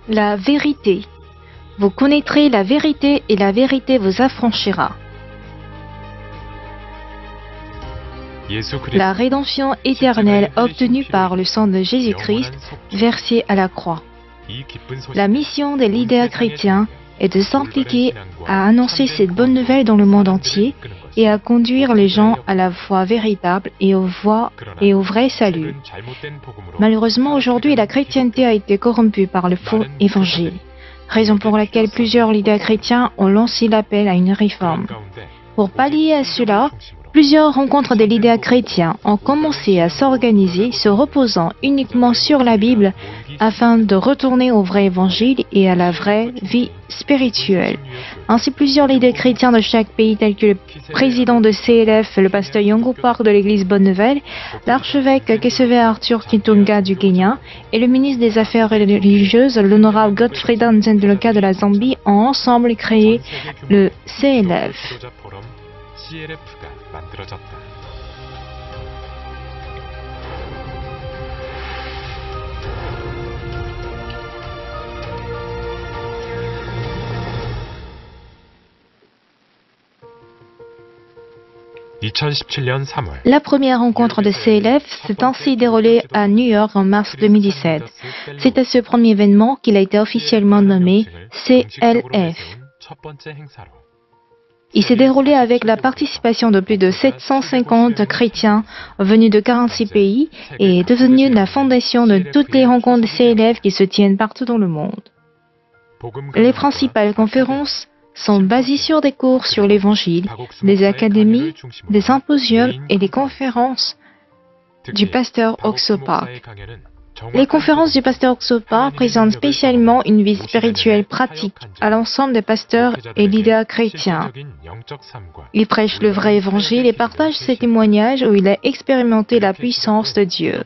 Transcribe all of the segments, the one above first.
La vérité. Vous connaîtrez la vérité et la vérité vous affranchira. La rédemption éternelle obtenue par le sang de Jésus-Christ versé à la croix. La mission des leaders chrétiens est de s'impliquer à annoncer cette bonne nouvelle dans le monde entier et à conduire les gens à la foi véritable et au vrai salut. Malheureusement, aujourd'hui, la chrétienté a été corrompue par le faux évangile, raison pour laquelle plusieurs leaders chrétiens ont lancé l'appel à une réforme. Pour pallier à cela, plusieurs rencontres des leaders chrétiens ont commencé à s'organiser, se reposant uniquement sur la Bible afin de retourner au vrai évangile et à la vraie vie spirituelle. Ainsi, plusieurs leaders chrétiens de chaque pays, tels que le président de CLF, le pasteur Yongo Park de l'église Bonne Nouvelle, l'archevêque Kesewe Arthur Kitunga du Kenya et le ministre des Affaires religieuses, l'honorable Godfrey Nzendeloka de la Zambie, ont ensemble créé le CLF. La première rencontre de CLF s'est ainsi déroulée à New York en mars 2017. C'est à ce premier événement qu'il a été officiellement nommé CLF. Il s'est déroulé avec la participation de plus de 750 chrétiens venus de 46 pays et est devenu la fondation de toutes les rencontres de CLF qui se tiennent partout dans le monde. Les principales conférences sont basées sur des cours sur l'Évangile, des académies, des symposiums et des conférences du pasteur Oksopa. Les conférences du pasteur Oksopa présentent spécialement une vie spirituelle pratique à l'ensemble des pasteurs et leaders chrétiens. Il prêche le vrai évangile et partage ses témoignages où il a expérimenté la puissance de Dieu.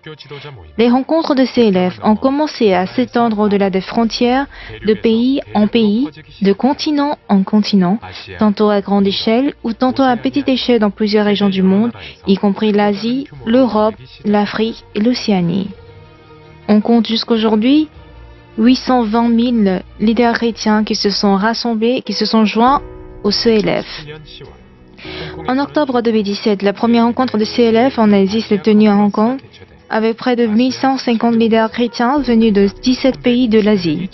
Les rencontres de CLF ont commencé à s'étendre au-delà des frontières, de pays en pays, de continent en continent, tantôt à grande échelle ou tantôt à petite échelle dans plusieurs régions du monde, y compris l'Asie, l'Europe, l'Afrique et l'Océanie. On compte jusqu'aujourd'hui 820 000 leaders chrétiens qui se sont rassemblés, qui se sont joints au CLF. En octobre 2017, la première rencontre de CLF en Asie s'est tenue à Hong Kong avec près de 1150 leaders chrétiens venus de 17 pays de l'Asie.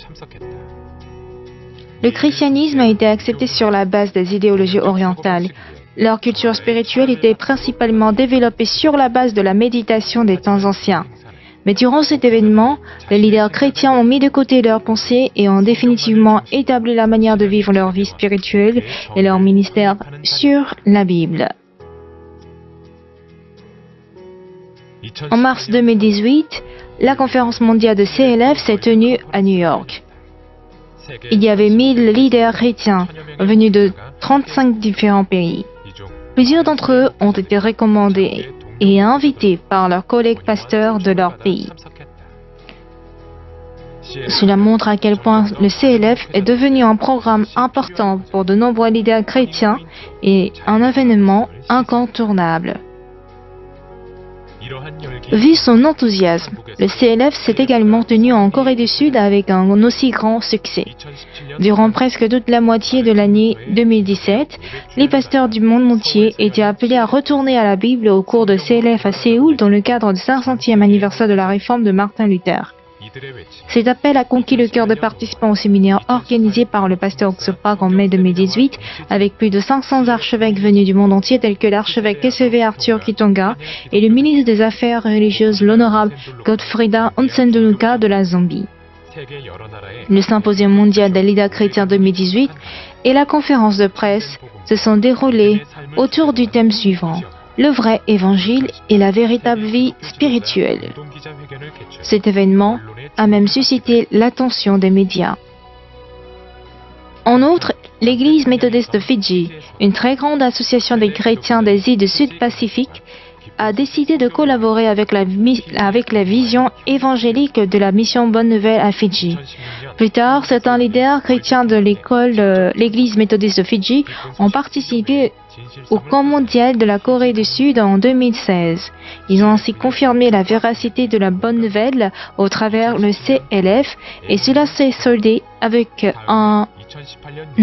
Le christianisme a été accepté sur la base des idéologies orientales. Leur culture spirituelle était principalement développée sur la base de la méditation des temps anciens. Mais durant cet événement, les leaders chrétiens ont mis de côté leurs pensées et ont définitivement établi la manière de vivre leur vie spirituelle et leur ministère sur la Bible. En mars 2018, la conférence mondiale de CLF s'est tenue à New York. Il y avait 1000 leaders chrétiens venus de 35 différents pays. Plusieurs d'entre eux ont été recommandés et invités par leurs collègues pasteurs de leur pays. Cela montre à quel point le CLF est devenu un programme important pour de nombreux leaders chrétiens et un événement incontournable. Vu son enthousiasme, le CLF s'est également tenu en Corée du Sud avec un aussi grand succès. Durant presque toute la moitié de l'année 2017, les pasteurs du monde entier étaient appelés à retourner à la Bible au cours de CLF à Séoul dans le cadre du 500e anniversaire de la réforme de Martin Luther. Cet appel a conquis le cœur des participants au séminaire organisé par le pasteur Oksopa en mai 2018 avec plus de 500 archevêques venus du monde entier tels que l'archevêque Kesewe Arthur Kitunga et le ministre des Affaires religieuses l'honorable Godfrey Nzendeloka de la Zambie. Le symposium mondial des leaders chrétiens 2018 et la conférence de presse se sont déroulés autour du thème suivant: le vrai évangile et la véritable vie spirituelle. Cet événement a même suscité l'attention des médias. En outre, l'Église méthodiste de Fidji, une très grande association des chrétiens des îles du Sud-Pacifique, a décidé de collaborer avec la vision évangélique de la mission Bonne Nouvelle à Fidji. Plus tard, certains leaders chrétiens de l'Église méthodiste de Fidji ont participé au camp mondial de la Corée du Sud en 2016. Ils ont ainsi confirmé la véracité de la bonne nouvelle au travers le CLF et cela s'est soldé avec un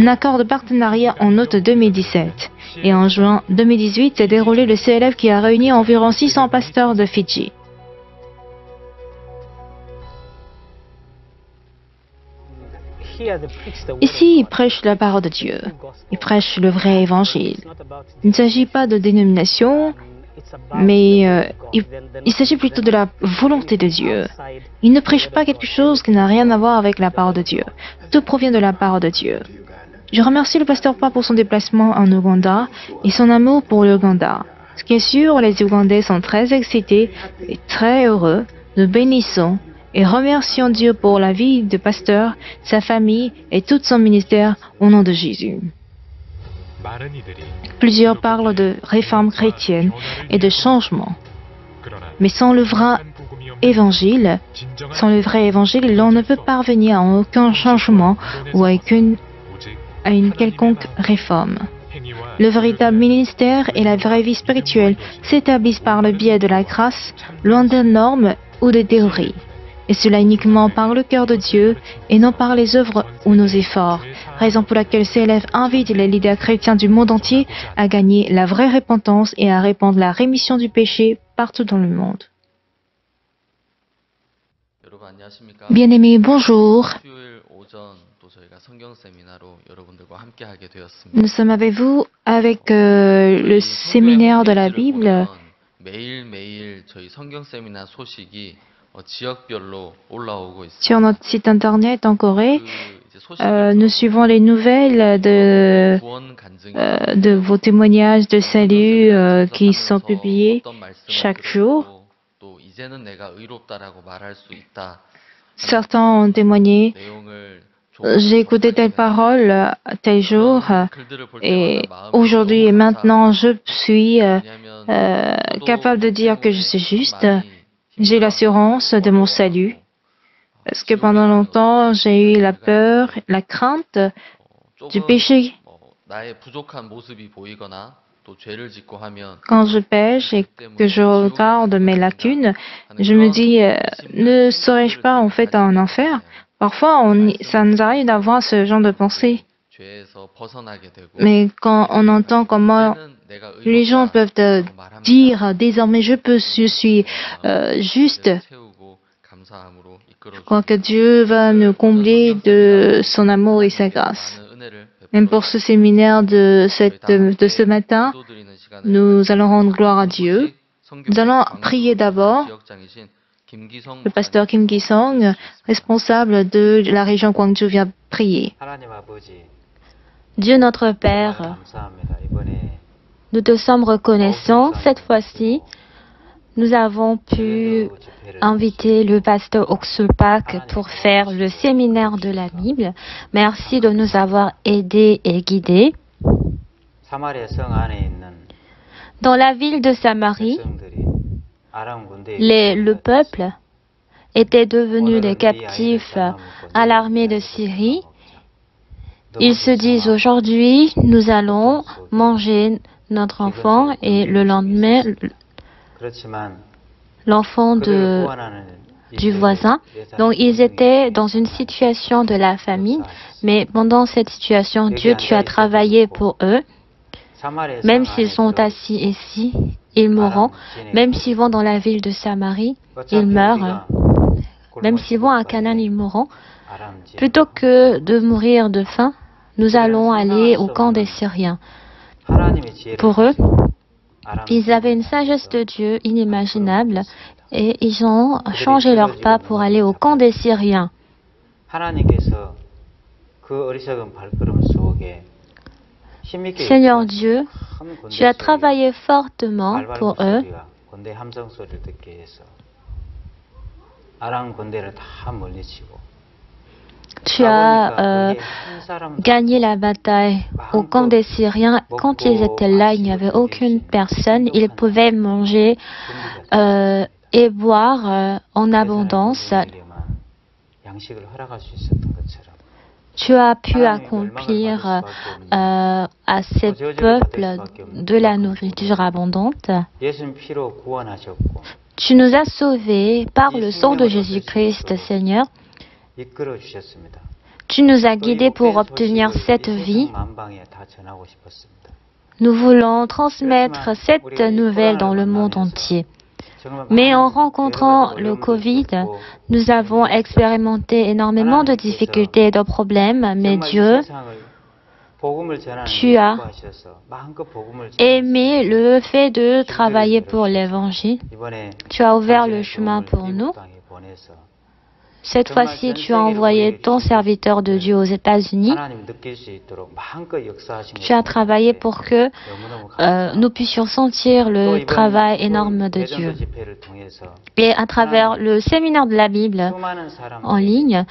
accord de partenariat en août 2017. Et en juin 2018 s'est déroulé le CLF qui a réuni environ 600 pasteurs de Fidji. Ici, ils prêchent la parole de Dieu. Ils prêchent le vrai évangile. Il ne s'agit pas de dénomination, mais il s'agit plutôt de la volonté de Dieu. Ils ne prêchent pas quelque chose qui n'a rien à voir avec la parole de Dieu. Tout provient de la parole de Dieu. Je remercie le pasteur Pa pour son déplacement en Ouganda et son amour pour l'Ouganda. Ce qui est sûr, les Ougandais sont très excités et très heureux. Nous bénissons et remercions Dieu pour la vie du pasteur, sa famille et tout son ministère au nom de Jésus. Plusieurs parlent de réforme chrétienne et de changement. Mais sans le vrai évangile, l'on ne peut parvenir à aucun changement ou à une quelconque réforme. Le véritable ministère et la vraie vie spirituelle s'établissent par le biais de la grâce, loin des normes ou des théories. Et cela uniquement par le cœur de Dieu et non par les œuvres ou nos efforts. Raison pour laquelle CLF invite les leaders chrétiens du monde entier à gagner la vraie repentance et à répandre la rémission du péché partout dans le monde. Bien-aimés, bonjour. Nous sommes avec vous avec le séminaire de la Bible. Sur notre site internet en Corée, nous suivons les nouvelles de vos témoignages de salut qui sont publiés chaque jour. Certains ont témoigné, j'ai écouté telle parole tel jour et aujourd'hui et maintenant je suis capable de dire que je suis juste. J'ai l'assurance de mon salut, parce que pendant longtemps, j'ai eu la peur, la crainte du péché. Quand je pêche et que je regarde mes lacunes, je me dis, ne serais-je pas en fait en enfer? Parfois, ça nous arrive d'avoir ce genre de pensée. Mais quand on entend comment les gens peuvent dire désormais je suis juste, je crois que Dieu va nous combler de son amour et sa grâce. Même pour ce séminaire de ce matin, nous allons rendre gloire à Dieu. Nous allons prier d'abord. Le pasteur Kim Gi-song, responsable de la région Gwangju, vient prier. Dieu notre Père, nous te sommes reconnaissants. Cette fois-ci, nous avons pu inviter le pasteur Oksul Pak pour faire le séminaire de la Bible. Merci de nous avoir aidés et guidés. Dans la ville de Samarie, le peuple était devenu des captifs à l'armée de Syrie. Ils se disent aujourd'hui, nous allons manger notre enfant et le lendemain, l'enfant du voisin. Donc ils étaient dans une situation de la famine, mais pendant cette situation, Dieu, tu as travaillé pour eux. Même s'ils sont assis ici, ils mourront. Même s'ils vont dans la ville de Samarie, ils meurent. Même s'ils vont à Canaan, ils mourront. Plutôt que de mourir de faim, nous allons aller au camp des Syriens. Pour eux, ils avaient une sagesse de Dieu inimaginable et ils ont changé leur pas pour aller au camp des Syriens. Seigneur Dieu, tu as travaillé fortement pour eux. Tu as gagné la bataille au camp des Syriens. Quand ils étaient là, il n'y avait aucune personne. Ils pouvaient manger et boire en abondance. tu as pu accomplir à ces peuples de la nourriture abondante. Tu nous as sauvés par le sang de Jésus-Christ, Seigneur. Tu nous as guidés pour obtenir cette vie. Nous voulons transmettre cette nouvelle dans le monde entier. Mais en rencontrant le Covid, nous avons expérimenté énormément de difficultés et de problèmes. Mais Dieu, tu as aimé le fait de travailler pour l'Évangile. Tu as ouvert le chemin pour nous. Cette fois-ci, tu as envoyé ton serviteur de Dieu aux États-Unis. Tu as travaillé pour que nous puissions sentir le travail énorme de Dieu. Et à travers le séminaire de la Bible en ligne,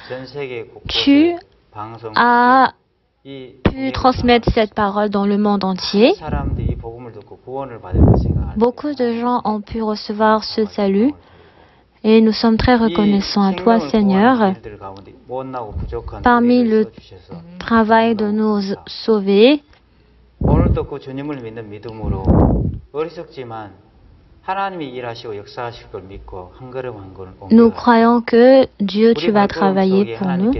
tu as pu transmettre cette parole dans le monde entier. Beaucoup de gens ont pu recevoir ce salut. Et nous sommes très reconnaissants à toi, Seigneur, parmi le travail de nous sauver. Nous croyons que Dieu, tu vas travailler pour nous.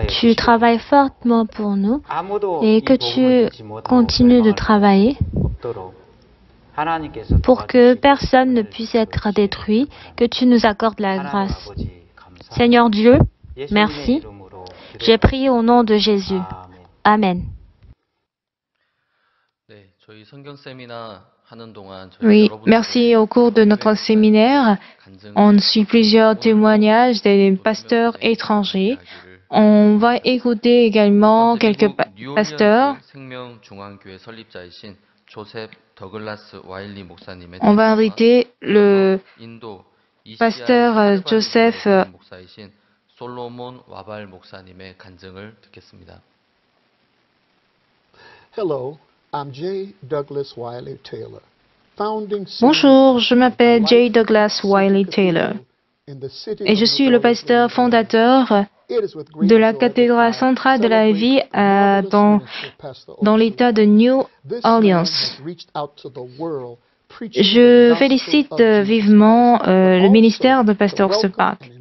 Tu travailles fortement pour nous et que tu continues de travailler pour que personne ne puisse être détruit, que tu nous accordes la grâce. Seigneur Dieu, merci. J'ai prié au nom de Jésus. Amen. Oui, merci. Au cours de notre séminaire, on suit plusieurs témoignages des pasteurs étrangers. On va écouter également quelques pasteurs. On va inviter le pasteur Joseph. Bonjour, je m'appelle J. Douglas Wiley Taylor et je suis le pasteur fondateur de la cathédrale centrale de la vie dans l'État de New Orleans. Je félicite vivement le ministère de Pasteur Spark.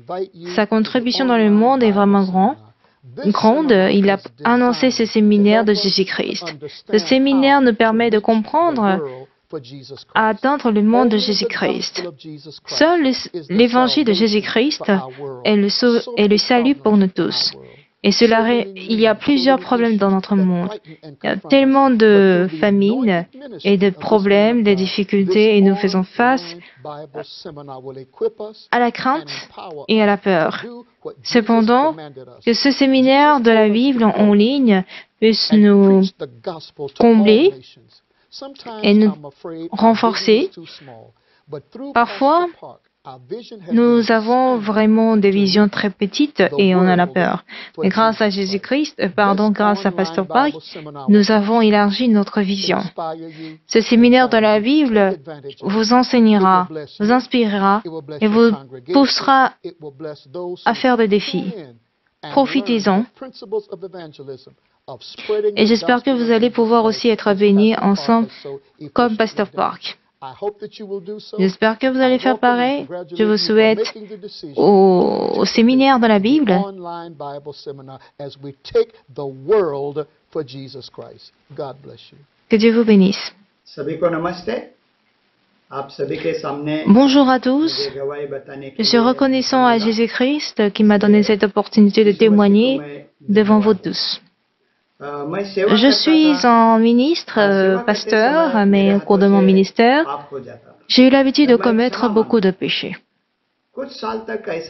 Sa contribution dans le monde est vraiment grande. Il a annoncé ce séminaire de Jésus-Christ. Ce séminaire nous permet de comprendre à atteindre le monde de Jésus-Christ. Seul l'évangile de Jésus-Christ est le salut pour nous tous. Et il y a plusieurs problèmes dans notre monde. Il y a tellement de famines et de problèmes, de difficultés, et nous faisons face à la crainte et à la peur. Cependant, que ce séminaire de la Bible en ligne puisse nous combler et nous renforcer. Parfois, nous avons vraiment des visions très petites et on a la peur. Mais grâce à grâce à Pasteur Park, nous avons élargi notre vision. Ce séminaire de la Bible vous enseignera, vous inspirera et vous poussera à faire des défis. Profitez-en. Et j'espère que vous allez pouvoir aussi être bénis ensemble comme Pasteur Park. J'espère que vous allez faire pareil. Je vous souhaite au séminaire de la Bible. Que Dieu vous bénisse. Bonjour à tous. Je suis reconnaissant à Jésus-Christ qui m'a donné cette opportunité de témoigner devant vous tous. Je suis un ministre, pasteur, mais au cours de mon ministère, j'ai eu l'habitude de commettre beaucoup de péchés.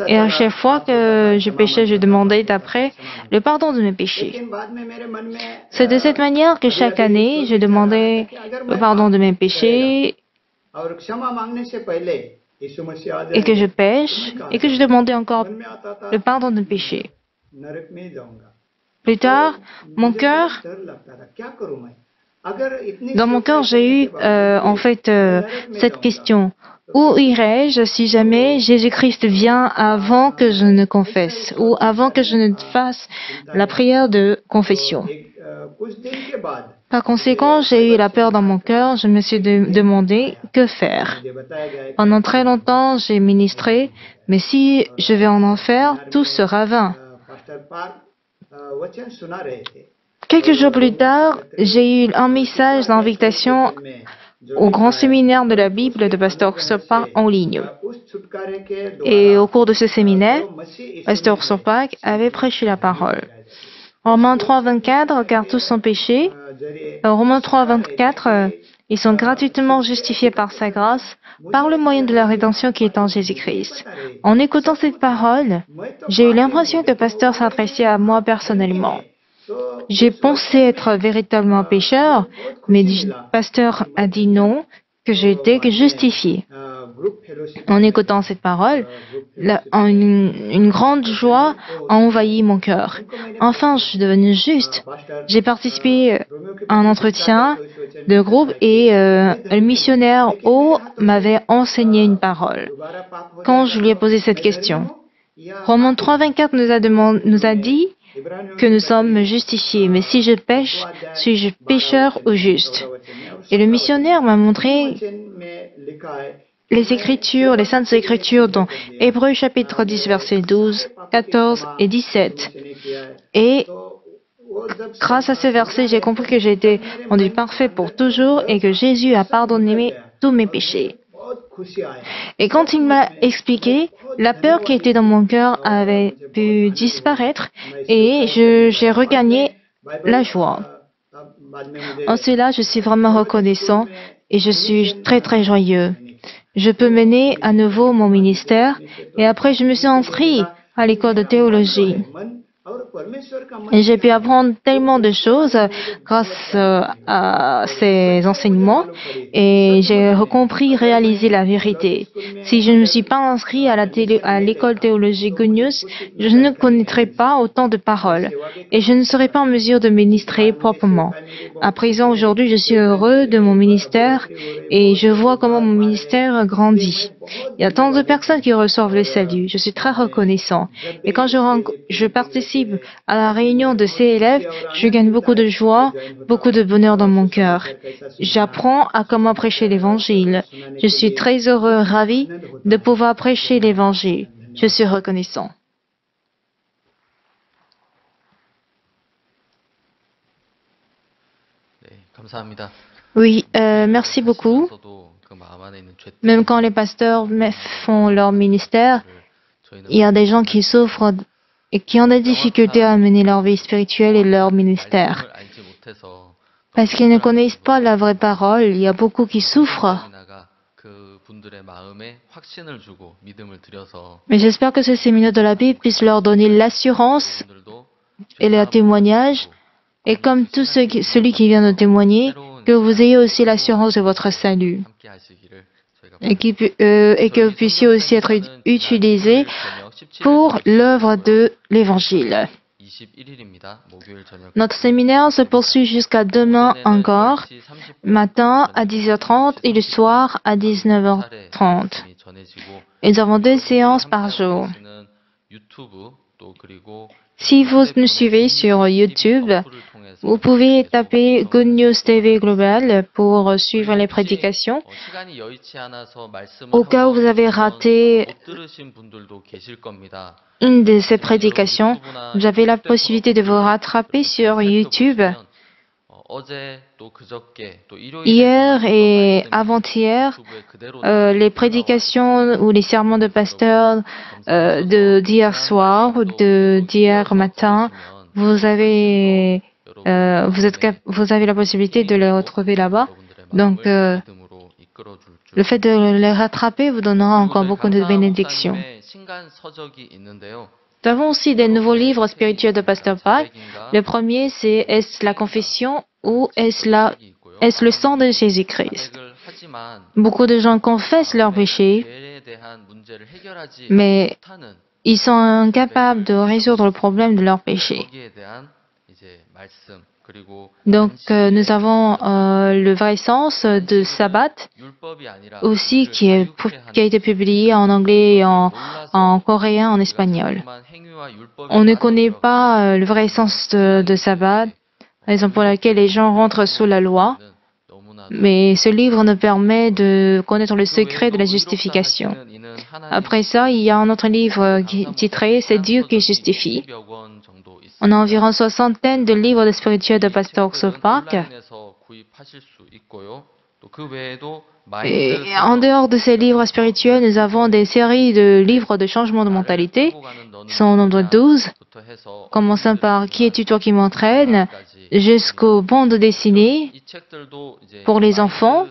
Et à chaque fois que je péchais, je demandais d'après le pardon de mes péchés. C'est de cette manière que chaque année, je demandais le pardon de mes péchés et que je pêche et que je demandais encore le pardon de mes péchés. Plus tard, dans mon cœur, j'ai eu cette question. Où irai-je si jamais Jésus-Christ vient avant que je ne confesse ou avant que je ne fasse la prière de confession? Par conséquent, j'ai eu la peur dans mon cœur. Je me suis demandé que faire. Pendant très longtemps, j'ai ministré, mais si je vais en enfer, tout sera vain. Quelques jours plus tard, j'ai eu un message d'invitation au grand séminaire de la Bible de Pasteur Sopak en ligne. Et au cours de ce séminaire, Pasteur Sopak avait prêché la parole. Romains 3, 24, car tous sont péchés. Romains 3, 24, ils sont gratuitement justifiés par sa grâce, par le moyen de la rédemption qui est en Jésus-Christ. En écoutant cette parole, j'ai eu l'impression que Pasteur s'adressait à moi personnellement. J'ai pensé être véritablement pécheur, mais le pasteur a dit non, que j'étais justifié. En écoutant cette parole, une grande joie a envahi mon cœur. Enfin, je suis devenu juste. J'ai participé à un entretien de groupe et le missionnaire O m'avait enseigné une parole. Quand je lui ai posé cette question, Romains 3, 24 nous a dit que nous sommes justifiés, mais si je pêche, suis-je pécheur ou juste? Et le missionnaire m'a montré les Écritures, les Saintes Écritures dans Hébreux chapitre 10, versets 12, 14 et 17. Et grâce à ce verset, j'ai compris que j'ai été rendu parfait pour toujours et que Jésus a pardonné tous mes péchés. Et quand il m'a expliqué, la peur qui était dans mon cœur avait pu disparaître et j'ai regagné la joie. En cela, je suis vraiment reconnaissant et je suis très très joyeux. Je peux mener à nouveau mon ministère et après je me suis inscrit à l'école de théologie. Et j'ai pu apprendre tellement de choses grâce à ces enseignements et j'ai compris, réalisé la vérité. Si je ne me suis pas inscrit à l'école théologique Good News, je ne connaîtrais pas autant de paroles et je ne serais pas en mesure de ministrer proprement. À présent, aujourd'hui, je suis heureux de mon ministère et je vois comment mon ministère grandit. Il y a tant de personnes qui reçoivent le salut. Je suis très reconnaissant. Et quand je participe à la réunion de ces élèves, je gagne beaucoup de joie, beaucoup de bonheur dans mon cœur. J'apprends à comment prêcher l'Évangile. Je suis très heureux, ravi de pouvoir prêcher l'Évangile. Je suis reconnaissant. Oui, merci beaucoup. Même quand les pasteurs font leur ministère, il y a des gens qui souffrent et qui ont des difficultés à mener leur vie spirituelle et leur ministère. Parce qu'ils ne connaissent pas la vraie parole, il y a beaucoup qui souffrent. Mais j'espère que ce séminaire de la Bible puisse leur donner l'assurance et le témoignage, et comme tout celui qui vient de témoigner, que vous ayez aussi l'assurance de votre salut. Et que vous puissiez aussi être utilisés pour l'œuvre de l'Évangile. Notre séminaire se poursuit jusqu'à demain encore, matin à 10h30 et le soir à 19h30. Et nous avons 2 séances par jour. Si vous nous suivez sur YouTube, vous pouvez taper Good News TV Global pour suivre les prédications. Au cas où vous avez raté une de ces prédications, vous avez la possibilité de vous rattraper sur YouTube. Hier et avant-hier, les prédications ou les sermons de pasteur d'hier soir ou d'hier matin, vous avez la possibilité de les retrouver là-bas. Donc, le fait de les rattraper vous donnera encore beaucoup de bénédictions. Nous avons aussi des nouveaux livres spirituels de Pasteur Pak. Le premier, c'est Est-ce la confession ou est-ce le sang de Jésus-Christ? Beaucoup de gens confessent leurs péchés, mais ils sont incapables de résoudre le problème de leurs péchés. Donc, nous avons le vrai sens de sabbat aussi qui a été publié en anglais, en coréen, en espagnol. On ne connaît pas le vrai sens de sabbat, raison pour laquelle les gens rentrent sous la loi. Mais ce livre nous permet de connaître le secret de la justification. Après ça, il y a un autre livre titré « C'est Dieu qui justifie ». On a environ une soixantaine de livres de spirituels de Pasteur Oxford Park. Et en dehors de ces livres spirituels, nous avons des séries de livres de changement de mentalité. Ils sont au nombre de 12, commençant par Qui es-tu toi qui m'entraîne, jusqu'aux bandes dessinées pour les enfants.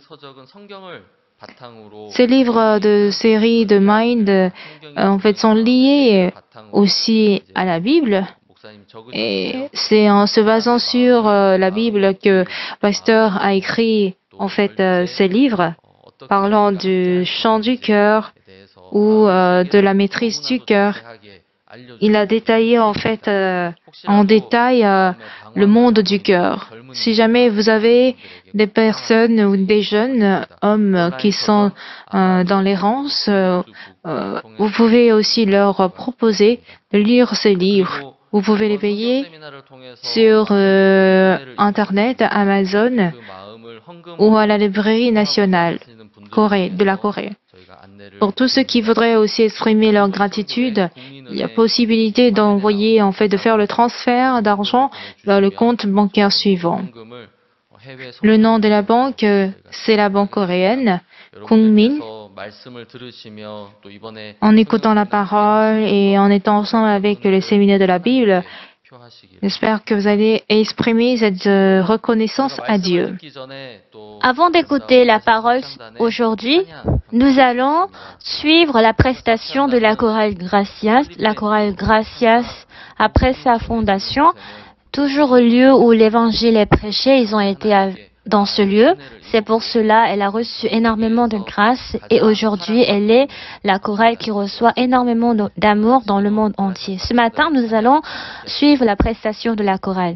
Ces livres de série de Mind, en fait, sont liés aussi à la Bible. Et c'est en se basant sur la Bible que Pasteur a écrit en fait ces livres parlant du chant du cœur ou de la maîtrise du cœur. Il a détaillé en fait en détail le monde du cœur. Si jamais vous avez des personnes ou des jeunes hommes qui sont dans l'errance, vous pouvez aussi leur proposer de lire ces livres. Vous pouvez les payer sur Internet, Amazon ou à la librairie nationale de la Corée. Pour tous ceux qui voudraient aussi exprimer leur gratitude, il y a possibilité d'envoyer, en fait, de faire le transfert d'argent vers le compte bancaire suivant. Le nom de la banque, c'est la banque coréenne, Kungmin. En écoutant la parole et en étant ensemble avec le séminaire de la Bible, j'espère que vous allez exprimer cette reconnaissance à Dieu. Avant d'écouter la parole aujourd'hui, nous allons suivre la prestation de la chorale Gracias. La chorale Gracias, après sa fondation, toujours au lieu où l'évangile est prêché, ils ont été dans ce lieu. C'est pour cela qu'elle a reçu énormément de grâce et aujourd'hui, elle est la chorale qui reçoit énormément d'amour dans le monde entier. Ce matin, nous allons suivre la prestation de la chorale.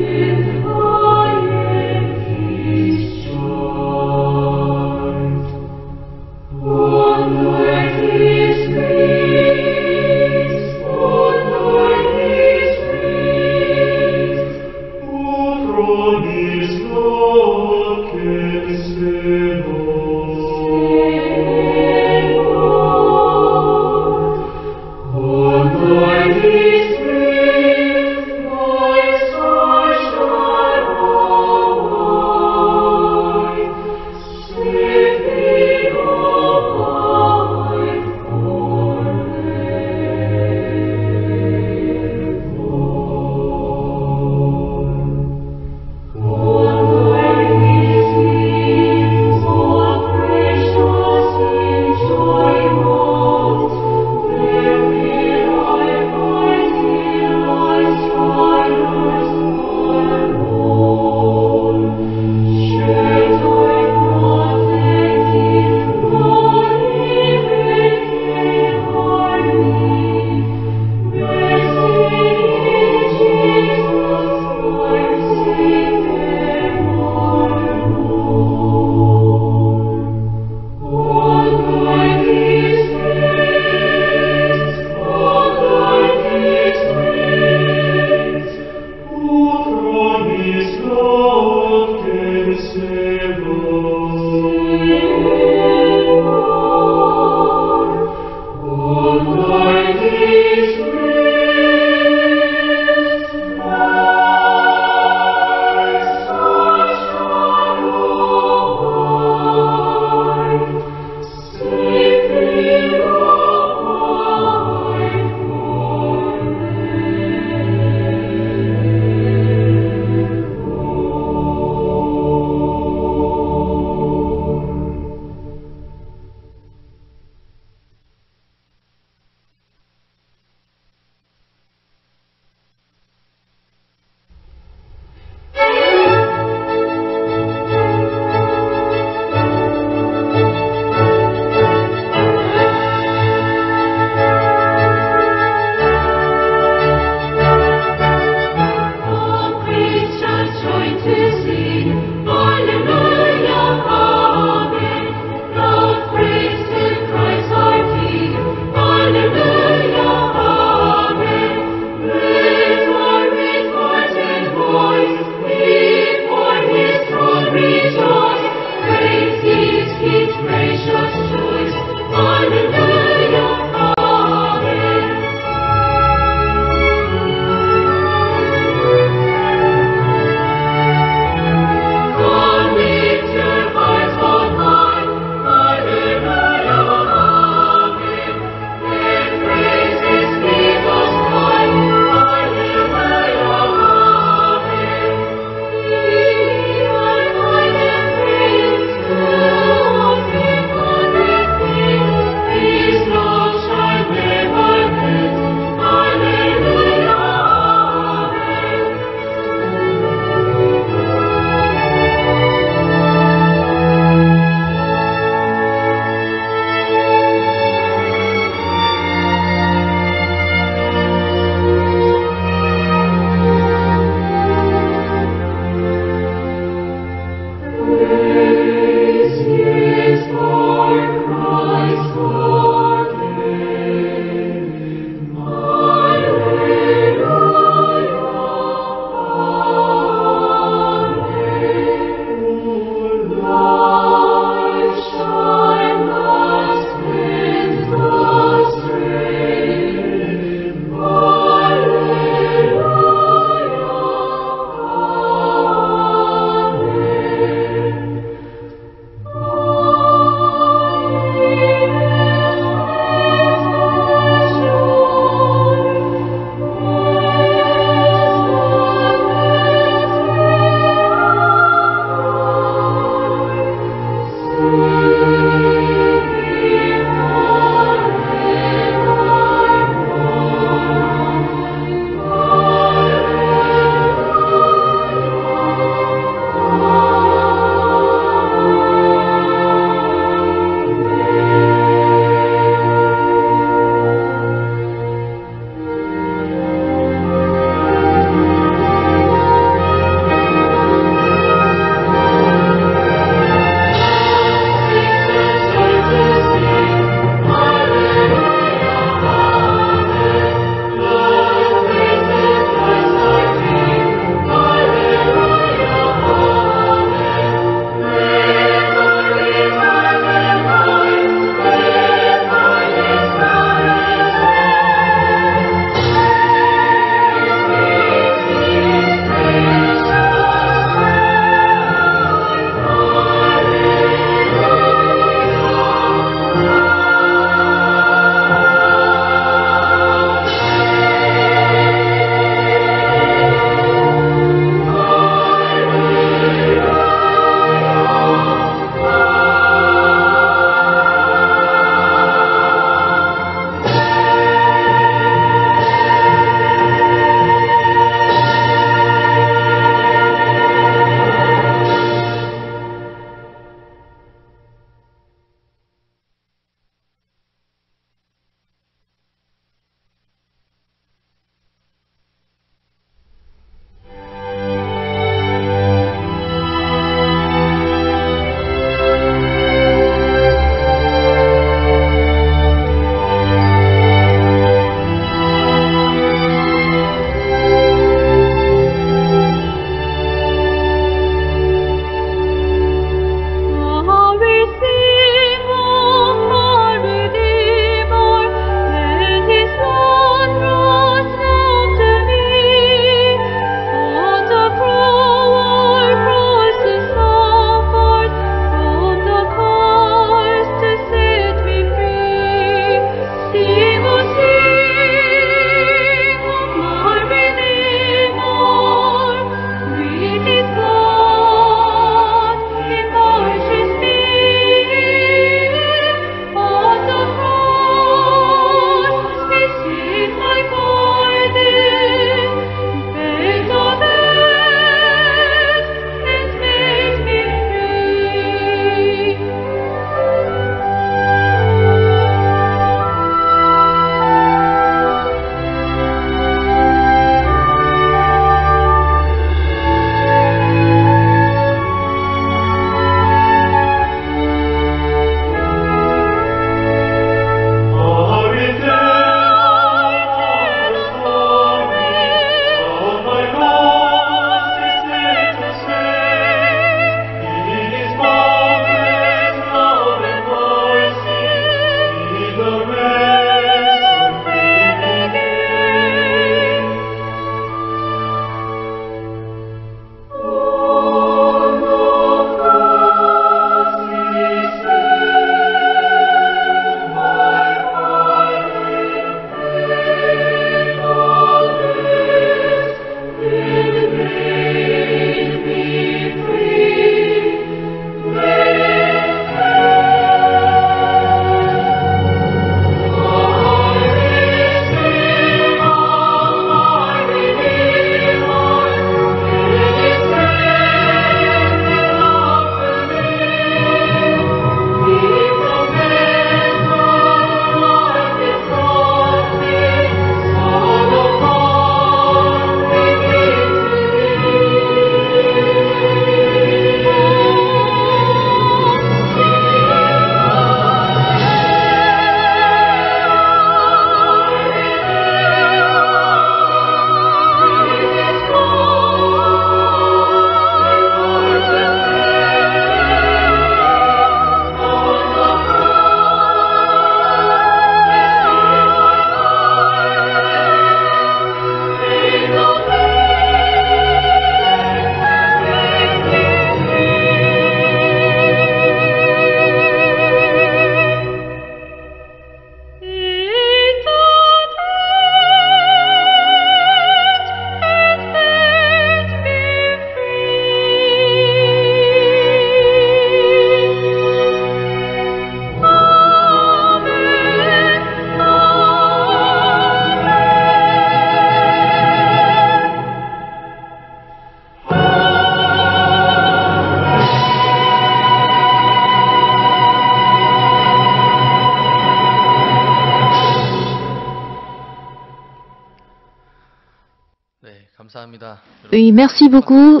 Oui, merci beaucoup.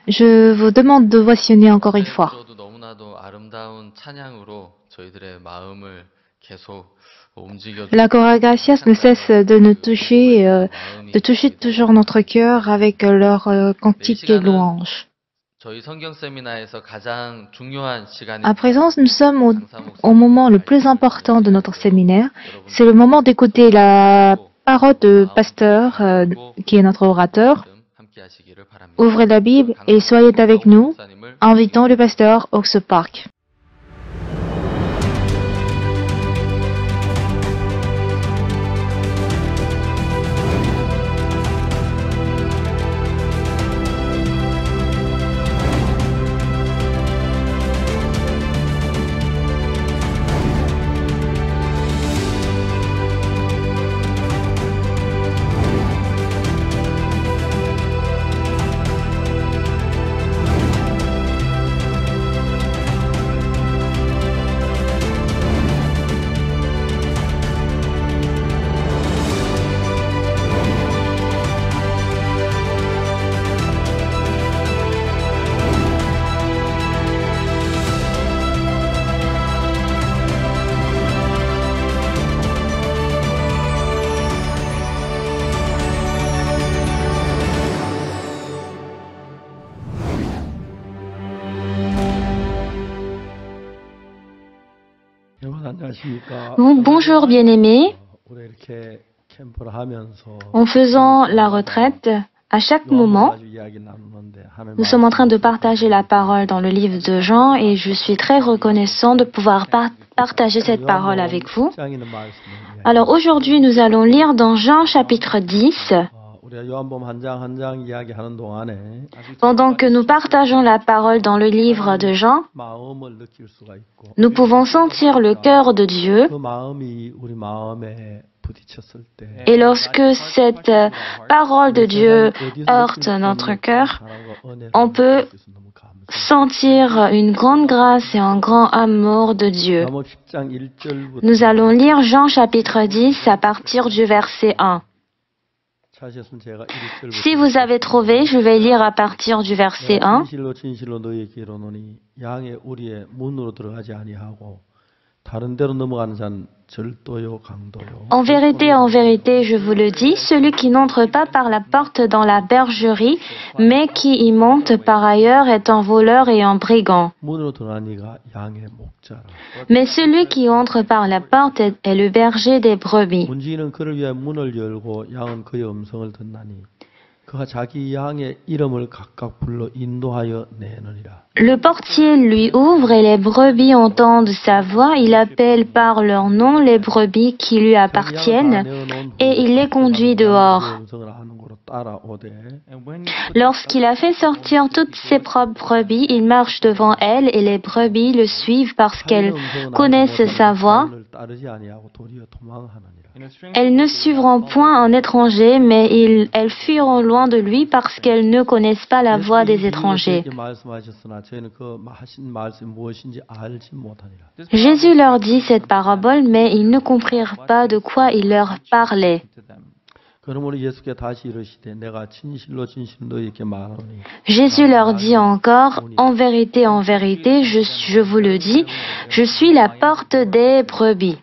Je vous demande de voicionner encore une fois. La Cora Gracias ne cesse de toucher toujours notre cœur avec leurs cantiques et louanges. À présent, nous sommes au moment le plus important de notre séminaire. C'est le moment d'écouter la parole de pasteur, qui est notre orateur. Ouvrez la Bible et soyez avec nous. Invitons le pasteur Ox Park. Bonjour bien-aimés. En faisant la retraite, à chaque moment, nous sommes en train de partager la parole dans le livre de Jean et je suis très reconnaissant de pouvoir partager cette parole avec vous. Alors aujourd'hui, nous allons lire dans Jean chapitre 10. Pendant que nous partageons la parole dans le livre de Jean, nous pouvons sentir le cœur de Dieu. Et lorsque cette parole de Dieu heurte notre cœur, on peut sentir une grande grâce et un grand amour de Dieu. Nous allons lire Jean chapitre 10 à partir du verset 1. Si vous avez trouvé, je vais lire à partir du verset 1. En vérité, je vous le dis, celui qui n'entre pas par la porte dans la bergerie, mais qui y monte par ailleurs est un voleur et un brigand. Mais celui qui entre par la porte est le berger des brebis. Le portier lui ouvre et les brebis entendent sa voix. Il appelle par leur nom les brebis qui lui appartiennent et il les conduit dehors. Lorsqu'il a fait sortir toutes ses propres brebis, il marche devant elles et les brebis le suivent parce qu'elles connaissent sa voix. Elles ne suivront point un étranger, mais elles fuiront loin de lui parce qu'elles ne connaissent pas la voix des étrangers. Jésus leur dit cette parabole, mais ils ne comprirent pas de quoi il leur parlait. Jésus leur dit encore, en vérité, je vous le dis, je suis la porte des brebis.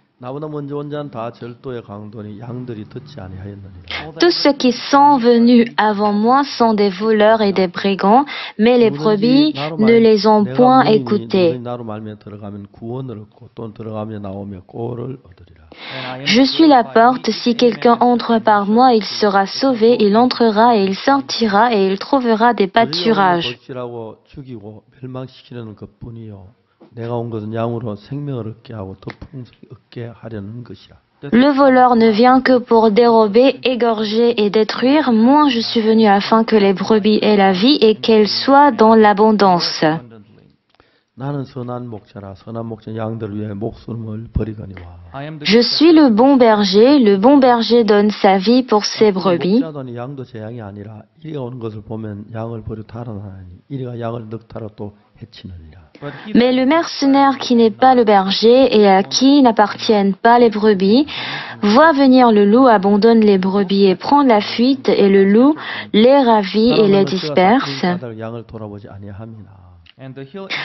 Tous ceux qui sont venus avant moi sont des voleurs et des brigands, mais les brebis ne les ont point écoutés. Je suis la porte, si quelqu'un entre par moi, il sera sauvé, il entrera et il sortira et il trouvera des pâturages. Le voleur ne vient que pour dérober, égorger et détruire. Moi, je suis venu afin que les brebis aient la vie et qu'elles soient dans l'abondance. Je suis le bon berger donne sa vie pour ses brebis. Mais le mercenaire qui n'est pas le berger et à qui n'appartiennent pas les brebis, voit venir le loup, abandonne les brebis et prend la fuite, et le loup les ravit et les disperse.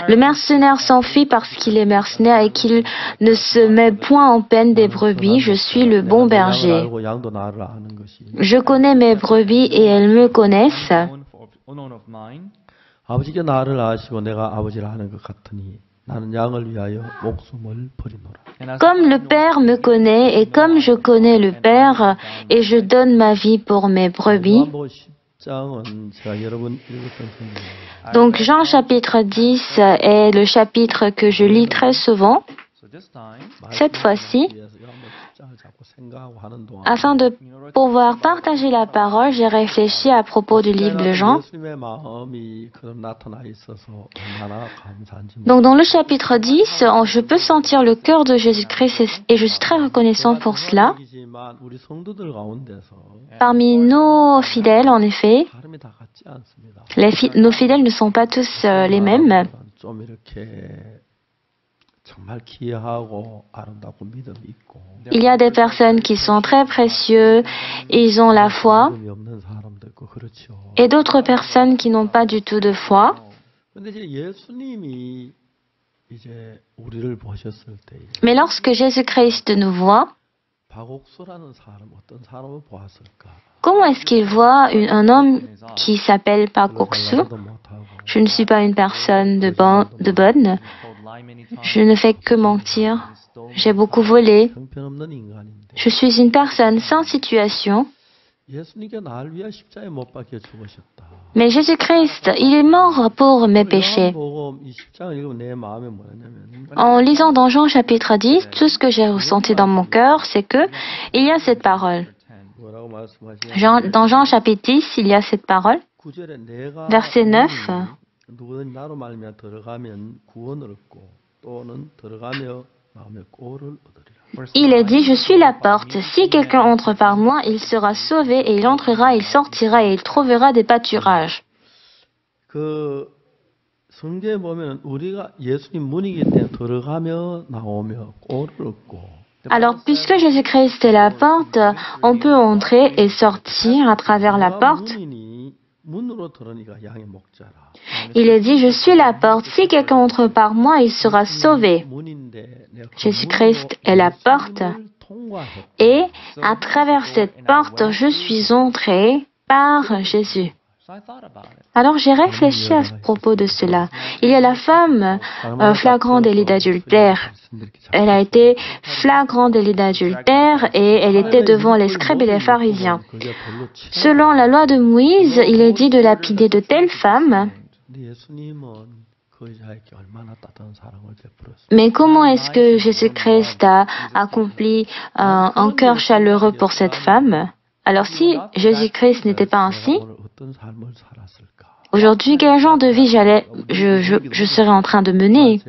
Le mercenaire s'enfuit parce qu'il est mercenaire et qu'il ne se met point en peine des brebis. Je suis le bon berger. Je connais mes brebis et elles me connaissent. Comme le Père me connaît et comme je connais le Père, et je donne ma vie pour mes brebis. Donc Jean chapitre 10 est le chapitre que je lis très souvent. Cette fois-ci, afin de pouvoir partager la parole, j'ai réfléchi à propos du livre de Jean. Donc dans le chapitre 10, je peux sentir le cœur de Jésus-Christ et je suis très reconnaissant pour cela. Parmi nos fidèles, en effet, nos fidèles ne sont pas tous les mêmes. Il y a des personnes qui sont très précieuses, ils ont la foi, et d'autres personnes qui n'ont pas du tout de foi. Mais lorsque Jésus-Christ nous voit, comment est-ce qu'il voit un homme qui s'appelle Pakoksu? Je ne suis pas une personne de bonne. Je ne fais que mentir. J'ai beaucoup volé. Je suis une personne sans situation. Mais Jésus-Christ, il est mort pour mes péchés. En lisant dans Jean chapitre 10, tout ce que j'ai ressenti dans mon cœur, c'est que il y a cette parole. Dans Jean chapitre 10, il y a cette parole. Verset 9. Il est dit, je suis la porte. Si quelqu'un entre par moi, il sera sauvé et il entrera, il sortira et il trouvera des pâturages. Alors, puisque Jésus-Christ est la porte, on peut entrer et sortir à travers la porte. Il est dit, je suis la porte. Si quelqu'un entre par moi, il sera sauvé. Jésus-Christ est la porte. Et à travers cette porte, je suis entré par Jésus. Alors j'ai réfléchi à propos de cela. Il y a la femme flagrant délit d'adultère. Elle a été flagrant délit d'adultère et elle était devant les scribes et les pharisiens. Selon la loi de Moïse, il est dit de lapider de telles femmes. Mais comment est-ce que Jésus-Christ a accompli un cœur chaleureux pour cette femme? Alors si Jésus-Christ n'était pas ainsi, aujourd'hui, quel genre de vie je serais en train de mener?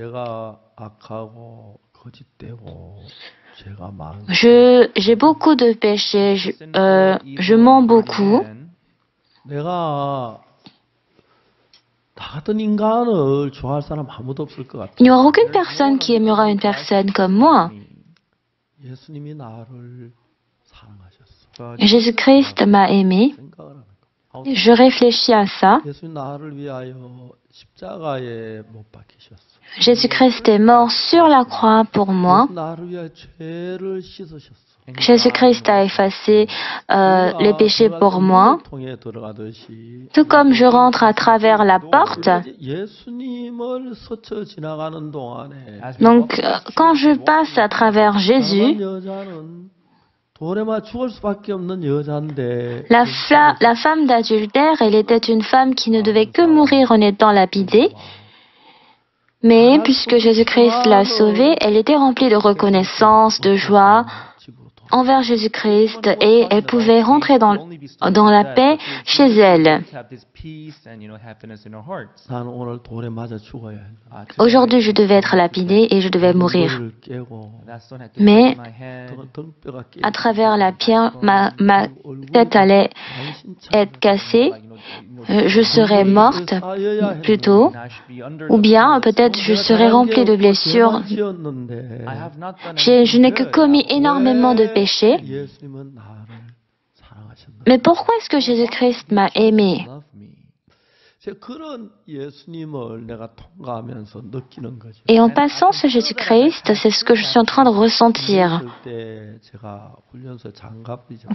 J'ai beaucoup de péchés, je mens beaucoup. Il n'y aura aucune personne qui aimera une personne comme moi. Jésus-Christ m'a aimé. Je réfléchis à ça. Jésus-Christ est mort sur la croix pour moi. Jésus-Christ a effacé les péchés pour moi. Tout comme je rentre à travers la porte. Donc, quand je passe à travers Jésus, la femme d'adultère, elle était une femme qui ne devait que mourir en étant lapidée. Mais puisque Jésus-Christ l'a sauvée, elle était remplie de reconnaissance, de joie. envers Jésus-Christ et elle pouvait rentrer dans la paix chez elle. Aujourd'hui, je devais être lapidé et je devais mourir. Mais à travers la pierre, ma tête allait être cassée. Je serais morte plutôt, ou bien peut-être je serais remplie de blessures. Je n'ai que commis énormément de péchés. Mais pourquoi est-ce que Jésus-Christ m'a aimé? Et en passant ce Jésus-Christ, c'est ce que je suis en train de ressentir.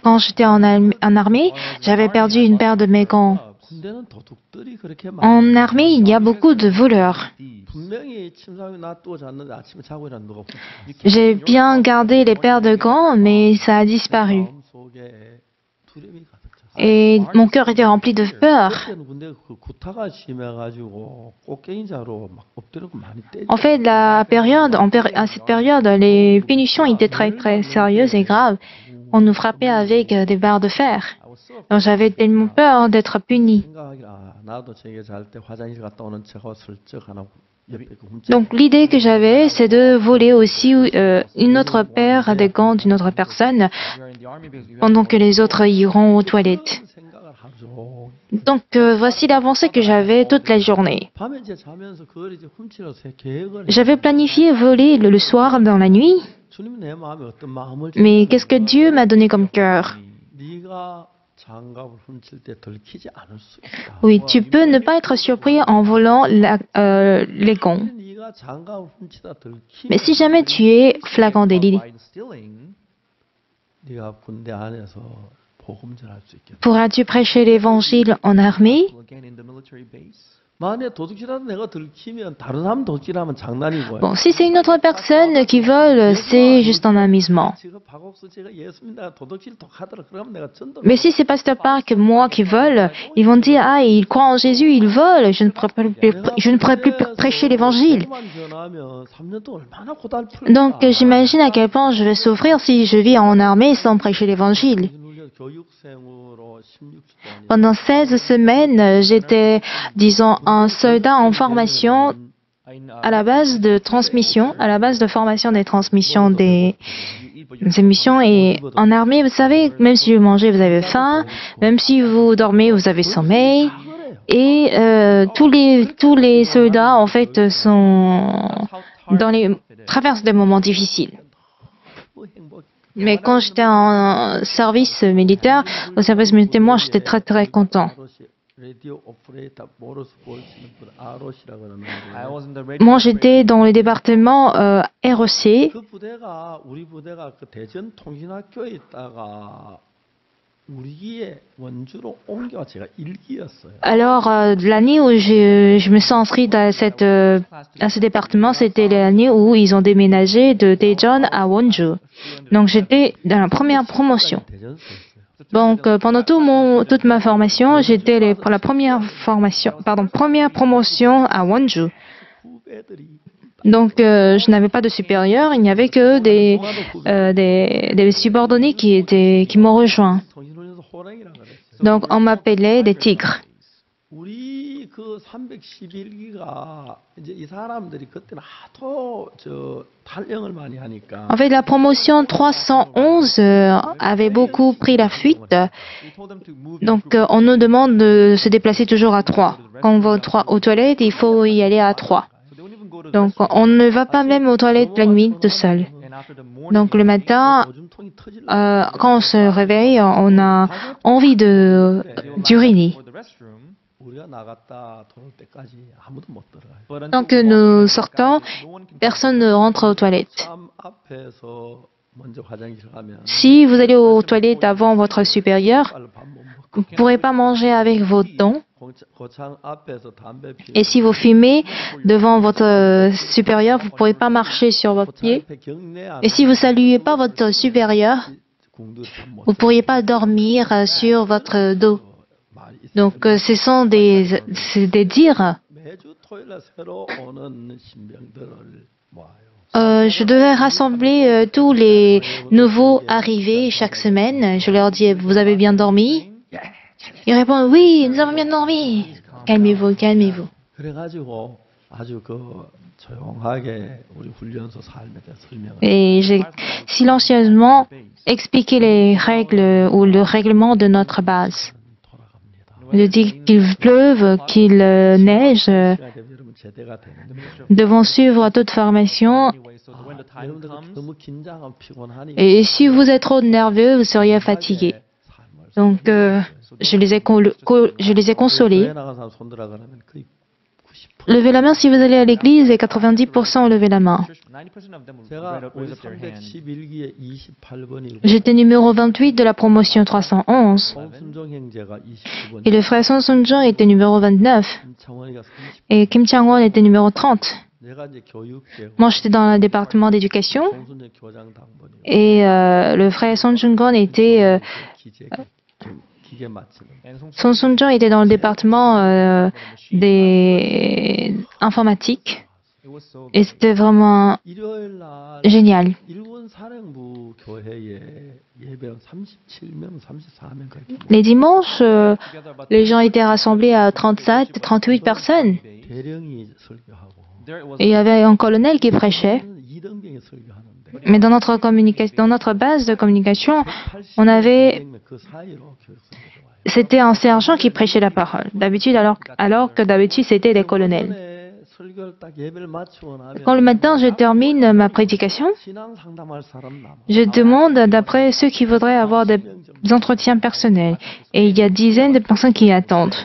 Quand j'étais en armée, j'avais perdu une paire de mes gants. En armée, il y a beaucoup de voleurs. J'ai bien gardé les paires de gants, mais ça a disparu. Et mon cœur était rempli de peur. En fait, à cette période, les punitions étaient très très sérieuses et graves. On nous frappait avec des barres de fer. Donc j'avais tellement peur d'être puni. Donc l'idée que j'avais, c'est de voler aussi une autre paire de gants d'une autre personne pendant que les autres iront aux toilettes. Donc voici l'avancée que j'avais toute la journée. J'avais planifié voler le soir dans la nuit, mais qu'est-ce que Dieu m'a donné comme cœur? Oui, tu peux ne pas être surpris en volant les gants. Mais si jamais tu es flagrant délit, pourras-tu prêcher l'évangile en armée? Bon, si c'est une autre personne qui vole, c'est juste un amusement. Mais si c'est Pasteur Park, moi qui vole, ils vont dire, ah, il croit en Jésus, il vole, je ne pourrai plus prêcher l'évangile. Donc, j'imagine à quel point je vais souffrir si je vis en armée sans prêcher l'évangile. Pendant 16 semaines, j'étais, disons, un soldat en formation à la base de formation des transmissions des émissions. Et en armée, vous savez, même si vous mangez, vous avez faim, même si vous dormez, vous avez sommeil. Et tous les soldats, en fait, traversent des moments difficiles. Mais quand j'étais en service militaire, moi, j'étais très très content. Moi, j'étais dans le département REC. Alors, l'année où je me suis inscrite à ce département, c'était l'année où ils ont déménagé de Daejeon à Wonju. Donc, j'étais dans la première promotion. Donc, pendant toute ma formation, j'étais pour la première promotion à Wonju. Donc, je n'avais pas de supérieur, il n'y avait que des subordonnés qui m'ont rejoint. Donc, on m'appelait des tigres. En fait, la promotion 311 avait beaucoup pris la fuite. Donc, on nous demande de se déplacer toujours à 3. Quand on va aux toilettes, il faut y aller à 3. Donc, on ne va pas même aux toilettes la nuit tout seul. Donc, le matin, quand on se réveille, on a envie d'uriner. Tant que nous sortons, personne ne rentre aux toilettes. Si vous allez aux toilettes avant votre supérieur, vous ne pourrez pas manger avec vos dents. Et si vous fumez devant votre supérieur, vous ne pourrez pas marcher sur vos pieds. Et si vous ne saluez pas votre supérieur, vous ne pourriez pas dormir sur votre dos. Donc, ce sont des dires. je devais rassembler tous les nouveaux arrivés chaque semaine. Je leur dis, vous avez bien dormi? Ils répondent, oui, nous avons bien dormi. Calmez-vous, calmez-vous. Et j'ai silencieusement expliqué les règles ou le règlement de notre base. Je dis qu'il pleuve, qu'il neige, devons suivre toute formation. Et si vous êtes trop nerveux, vous seriez fatigué. Donc, je les ai consolés. Levez la main si vous allez à l'église et 90% ont levé la main. J'étais numéro 28 de la promotion 311. Et le frère Son Sun-jung était numéro 29. Et Kim Chang-won était numéro 30. Moi, j'étais dans le département d'éducation. Et le frère Son Jung-gon était... Son Sun-jung était dans le département des informatiques et c'était vraiment génial. Les dimanches, les gens étaient rassemblés à 37, 38 personnes. Et il y avait un colonel qui prêchait. Mais dans notre base de communication, on avait... C'était un sergent qui prêchait la parole, d'habitude, alors que d'habitude c'était des colonels. Quand le matin je termine ma prédication, je demande d'après ceux qui voudraient avoir des entretiens personnels. Et il y a dizaines de personnes qui attendent.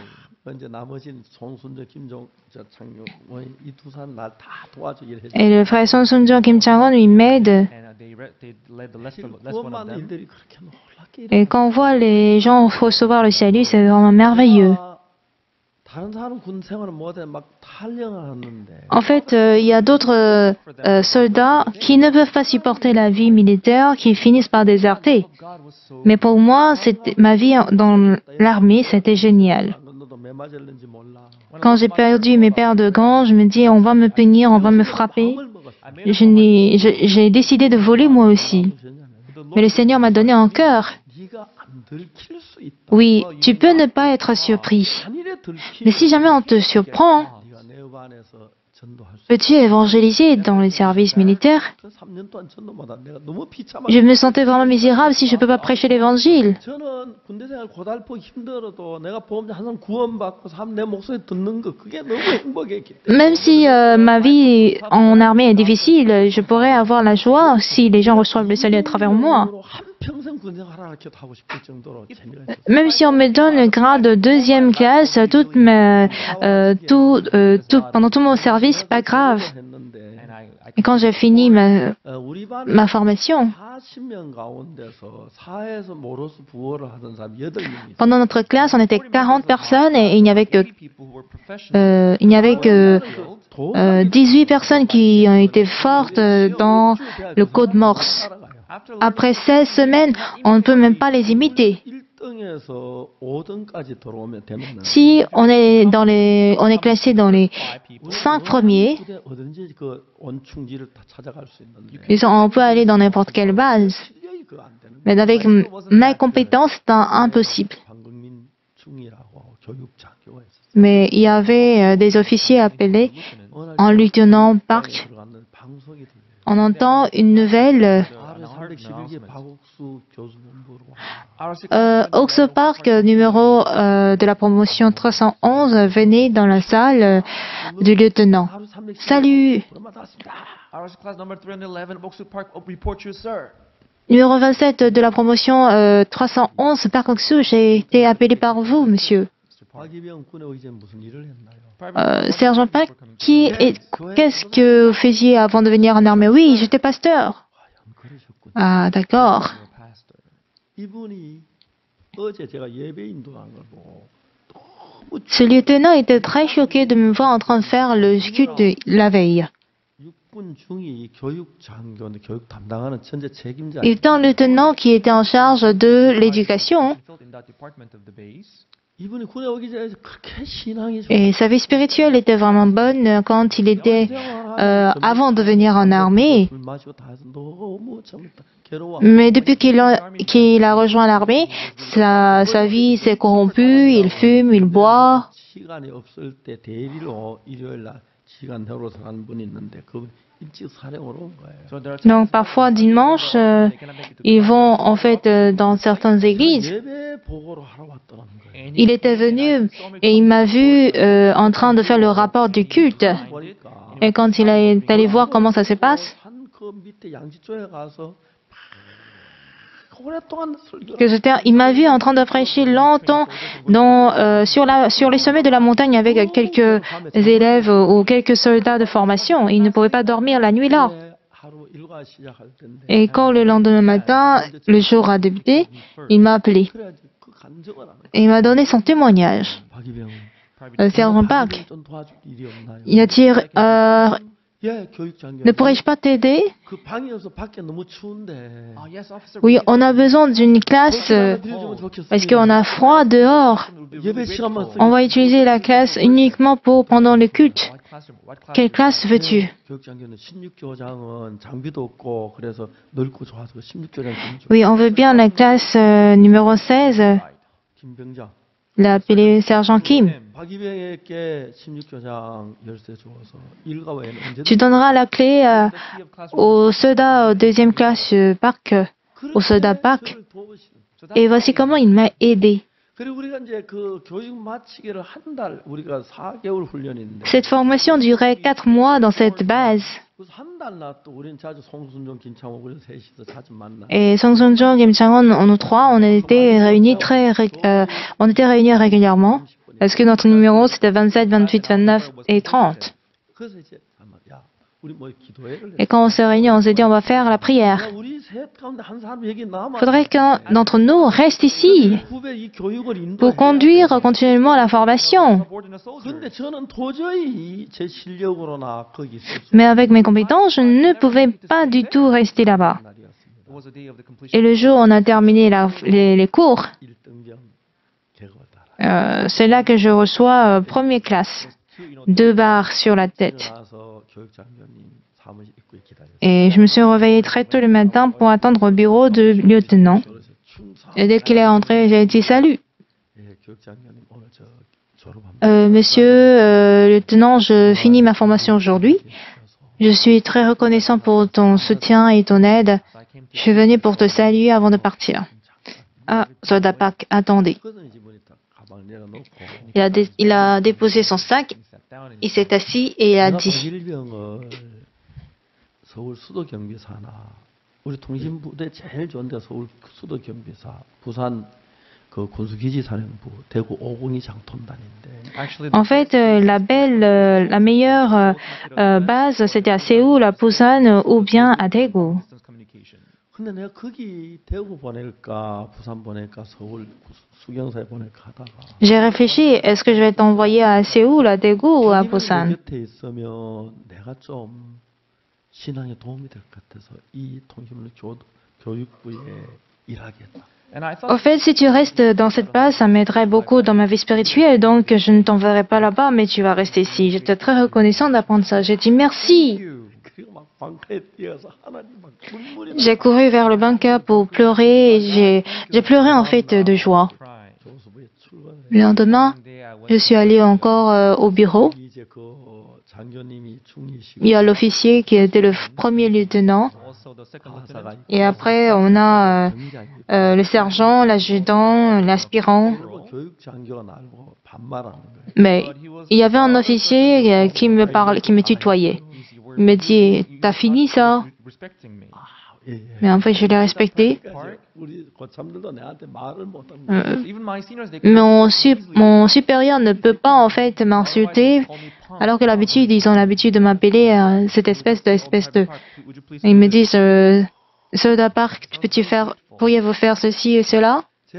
Et le frère Son Sun-jung, Kim Chang-won, lui m'aide. Et quand on voit les gens recevoir le salut, c'est vraiment merveilleux. En fait, il y a d'autres soldats qui ne peuvent pas supporter la vie militaire, qui finissent par déserter. Mais pour moi, ma vie dans l'armée, c'était génial. Quand j'ai perdu mes paires de gants, je me dis, on va me punir, on va me frapper. J'ai décidé de voler moi aussi. Mais le Seigneur m'a donné un cœur. Oui, tu peux ne pas être surpris. Mais si jamais on te surprend, peux-tu évangéliser dans les services militaires? Je me sentais vraiment misérable si je ne peux pas prêcher l'évangile. Même si ma vie en armée est difficile, je pourrais avoir la joie si les gens reçoivent le salut à travers moi. Même si on me donne le grade de deuxième classe, pendant tout mon service, pas grave. Et quand j'ai fini ma formation, pendant notre classe, on était 40 personnes et il n'y avait que 18 personnes qui ont été fortes dans le code Morse. Après 16 semaines, on ne peut même pas les imiter. Si on est classé dans les 5 premiers, on peut aller dans n'importe quelle base. Mais avec ma compétence, c'est impossible. Mais il y avait des officiers appelés en lieutenant Park. On entend une nouvelle. Okso Park, numéro de la promotion 311, venait dans la salle du lieutenant. Salut! Numéro 27 de la promotion 311, Park Oksu, j'ai été appelé par vous, monsieur. Sergent Park, qu'est-ce que vous faisiez avant de venir en armée? Oui, j'étais pasteur. Ah, d'accord. Ce lieutenant était très choqué de me voir en train de faire le culte la veille. Étant lieutenant qui était en charge de l'éducation, et sa vie spirituelle était vraiment bonne quand il était avant de venir en armée. Mais depuis qu'il a rejoint l'armée, sa vie s'est corrompue, il fume, il boit. Donc parfois dimanche, ils vont en fait dans certaines églises. Il était venu et il m'a vu en train de faire le rapport du culte. Et quand il est allé voir comment ça se passe, il m'a vu en train de prêcher longtemps sur les sommets de la montagne avec quelques élèves ou quelques soldats de formation. Il ne pouvait pas dormir la nuit là. Et quand le lendemain matin, le jour a débuté, il m'a appelé. Et il m'a donné son témoignage. Sergent Park, ne pourrais-je pas t'aider? Oui, on a besoin d'une classe parce qu'on a froid dehors. On va utiliser la classe uniquement pendant le culte. Quelle classe veux-tu? Oui, on veut bien la classe numéro 16. L'appelé Sergent Kim. Tu donneras la clé au soldat deuxième classe Park, au soldat Park. Et voici comment il m'a aidé. Cette formation durait 4 mois dans cette base. Et Song Sun-jong, Kim Chang-won, nous trois, on était réunis régulièrement parce que notre numéro c'était 27, 28, 29 et 30. Et quand on s'est réunis, on s'est dit on va faire la prière. Il faudrait qu'un d'entre nous reste ici pour conduire continuellement la formation. Mais avec mes compétences, je ne pouvais pas du tout rester là-bas. Et le jour où on a terminé les cours, c'est là que je reçois première classe, 2 barres sur la tête. Et je me suis réveillée très tôt le matin pour attendre au bureau du lieutenant. Et dès qu'il est entré, j'ai dit salut. Monsieur le lieutenant, je finis ma formation aujourd'hui. Je suis très reconnaissant pour ton soutien et ton aide. Je suis venu pour te saluer avant de partir. Ah, soldat Park, attendez. Il a déposé son sac, il s'est assis et il a dit en fait, la meilleure base, c'était à Séoul, à Busan ou bien à Daegu. J'ai réfléchi, est-ce que je vais t'envoyer à Séoul, à Daegu ou à Busan? En fait, si tu restes dans cette base, ça m'aiderait beaucoup dans ma vie spirituelle, donc je ne t'enverrai pas là-bas, mais tu vas rester ici. J'étais très reconnaissant d'apprendre ça. J'ai dit merci. J'ai couru vers le bunker pour pleurer et j'ai pleuré en fait de joie. Le lendemain, je suis allé encore au bureau. Il y a l'officier qui était le premier lieutenant. Et après, on a le sergent, l'adjudant, l'aspirant. Mais il y avait un officier qui me tutoyait. Il me dit, t'as fini ça? Mais en fait, je l'ai respecté. Mon supérieur ne peut pas en fait m'insulter, alors que l'habitude, ils ont l'habitude de m'appeler cette espèce de. Ils me disent, soldat Park, pourriez-vous faire ceci et cela? Ce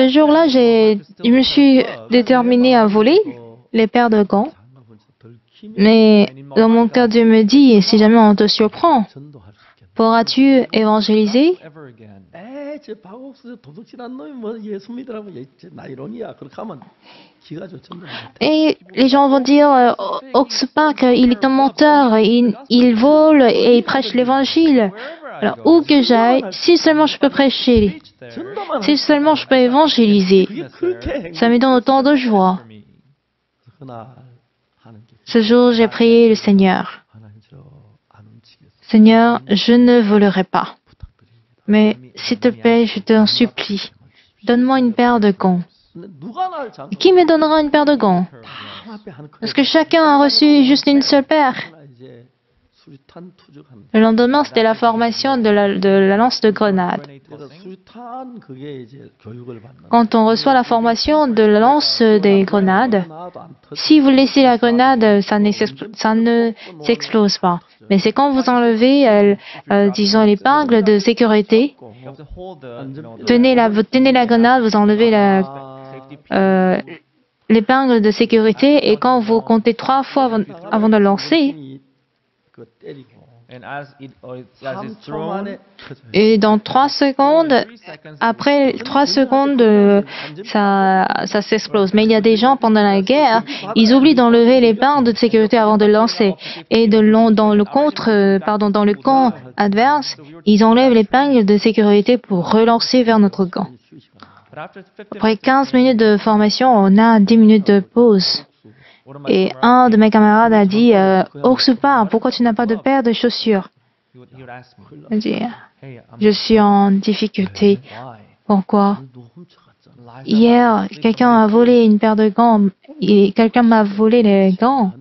jour-là, je me suis déterminé à voler les paires de gants. Mais dans mon cœur, Dieu me dit, si jamais on te surprend, Pourras-tu évangéliser? Et les gens vont dire, Oxpac, il est un menteur, il vole et il prêche l'évangile. Alors, où que j'aille, si seulement je peux prêcher, si seulement je peux évangéliser, ça me donne autant de joie. Ce jour, j'ai prié le Seigneur. Seigneur, je ne volerai pas. Mais s'il te plaît, je t'en supplie, donne-moi une paire de gants. Qui me donnera une paire de gants? Parce que chacun a reçu juste une seule paire. Le lendemain, c'était la formation de la lance de grenade. Quand on reçoit la formation de la lance des grenades, si vous laissez la grenade, ça ne s'explose pas. Mais c'est quand vous enlevez, disons, l'épingle de sécurité, tenez la grenade, vous enlevez l'épingle de sécurité, et quand vous comptez 3 fois avant de lancer, et dans 3 secondes, après 3 secondes, ça s'explose. Mais il y a des gens, pendant la guerre, ils oublient d'enlever l'épingle de sécurité avant de lancer. Et dans le camp adverse, ils enlèvent l'épingle de sécurité pour relancer vers notre camp. Après 15 minutes de formation, on a 10 minutes de pause. Et un de mes camarades a dit, Oxpac, pourquoi tu n'as pas de paire de chaussures? Il a dit, je suis en difficulté. Pourquoi? Hier, quelqu'un a volé une paire de gants. Quelqu'un m'a volé les gants.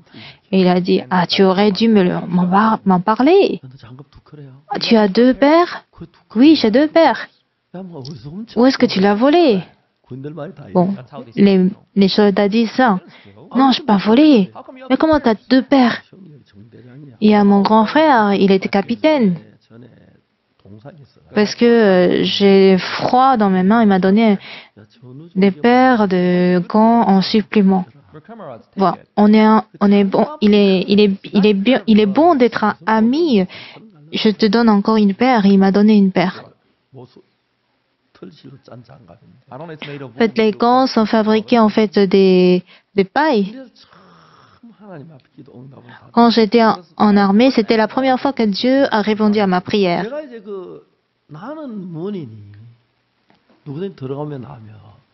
Et il a dit, tu aurais dû m'en parler. Tu as 2 paires? Oui, j'ai 2 paires. Où est-ce que tu l'as volé? Bon, les soldats disent ça. Non, je n'ai pas volé. Mais comment tu as 2 paires? Il y a mon grand frère, il était capitaine. Parce que j'ai froid dans mes mains, il m'a donné des paires de gants en supplément. Voilà, on est bon. Il est bon d'être un ami. Je te donne encore une paire. Il m'a donné une paire. En fait, les gants sont fabriqués en fait de paille. Quand j'étais en armée, c'était la première fois que Dieu a répondu à ma prière.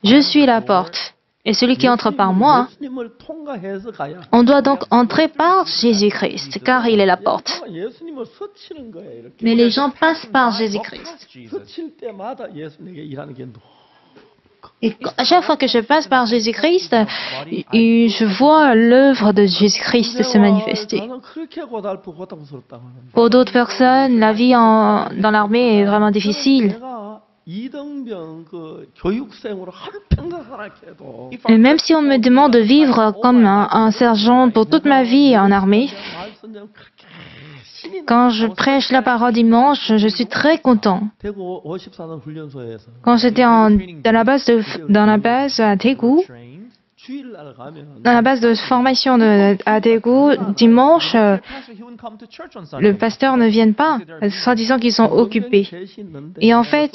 Je suis la porte, et celui qui entre par moi, on doit donc entrer par Jésus-Christ, car il est la porte. Mais les gens passent par Jésus-Christ. Et à chaque fois que je passe par Jésus-Christ, je vois l'œuvre de Jésus-Christ se manifester. Pour d'autres personnes, la vie dans l'armée est vraiment difficile. Et même si on me demande de vivre comme un sergent pour toute ma vie en armée, quand je prêche la parole dimanche, je suis très content. Quand j'étais dans la base à Daegu, dans la base de formation à Daegu, dimanche, le pasteur ne vient pas, soi-disant qu'ils sont occupés. Et en fait,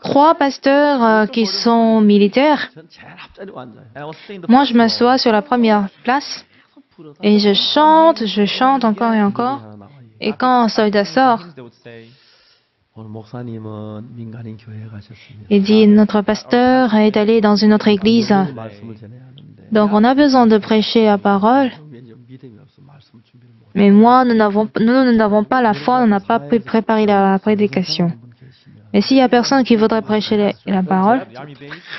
3 pasteurs qui sont militaires, moi je m'assois sur la première place et je chante encore et encore. Et quand un soldat sort, il dit, notre pasteur est allé dans une autre église. Donc on a besoin de prêcher la parole. Mais moi, nous n'avons pas la foi, on n'a pas pu préparer la prédication. Mais s'il y a personne qui voudrait prêcher la parole,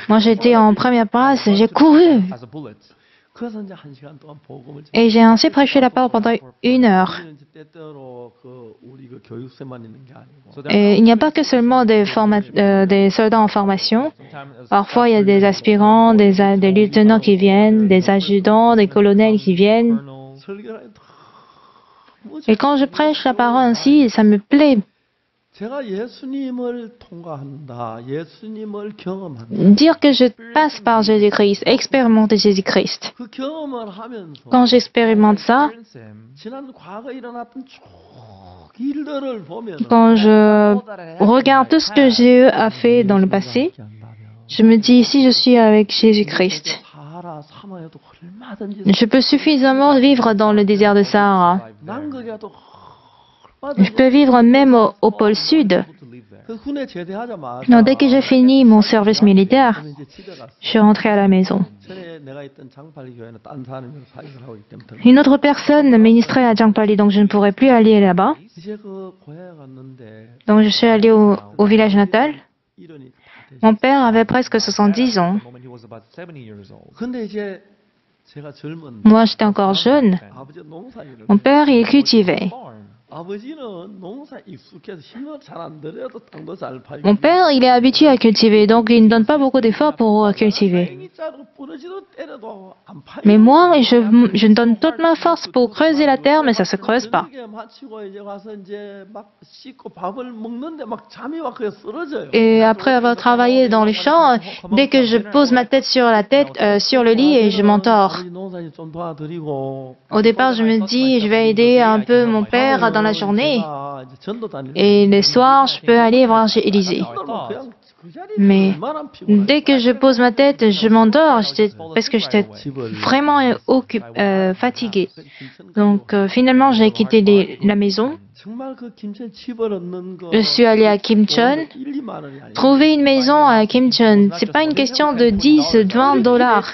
moi j'étais en première place, j'ai couru. Et j'ai ainsi prêché la parole pendant 1 heure. Et il n'y a pas que seulement des soldats en formation. Parfois, il y a des aspirants, des lieutenants qui viennent, des adjudants, des colonels qui viennent. Et quand je prêche la parole ainsi, ça me plaît. Dire que je passe par Jésus-Christ, expérimenter Jésus-Christ. Quand j'expérimente ça, Quand je regarde tout ce que Jésus a fait dans le passé, je me dis, si je suis avec Jésus-Christ, je peux suffisamment vivre dans le désert de Sahara. Je peux vivre même au pôle sud. Donc, dès que j'ai fini mon service militaire, je suis rentré à la maison. Une autre personne ministrait à Jangpali, donc je ne pourrais plus aller là-bas. Donc je suis allé au village natal. Mon père avait presque 70 ans. Moi, j'étais encore jeune. Mon père, il cultivait. Mon père, il est habitué à cultiver, donc il ne donne pas beaucoup d'efforts pour cultiver. Mais moi, je donne toute ma force pour creuser la terre, mais ça ne se creuse pas. Et après avoir travaillé dans les champs, dès que je pose ma tête sur le lit, et je m'endors. Au départ, je me dis, je vais aider un peu mon père dans la journée. Et le soir, je peux aller voir Élisée. Mais dès que je pose ma tête, je m'endors parce que j'étais vraiment fatiguée. Donc finalement, j'ai quitté la maison. Je suis allée à Kimcheon. Trouver une maison à Kimcheon, c'est pas une question de 10, 20 dollars.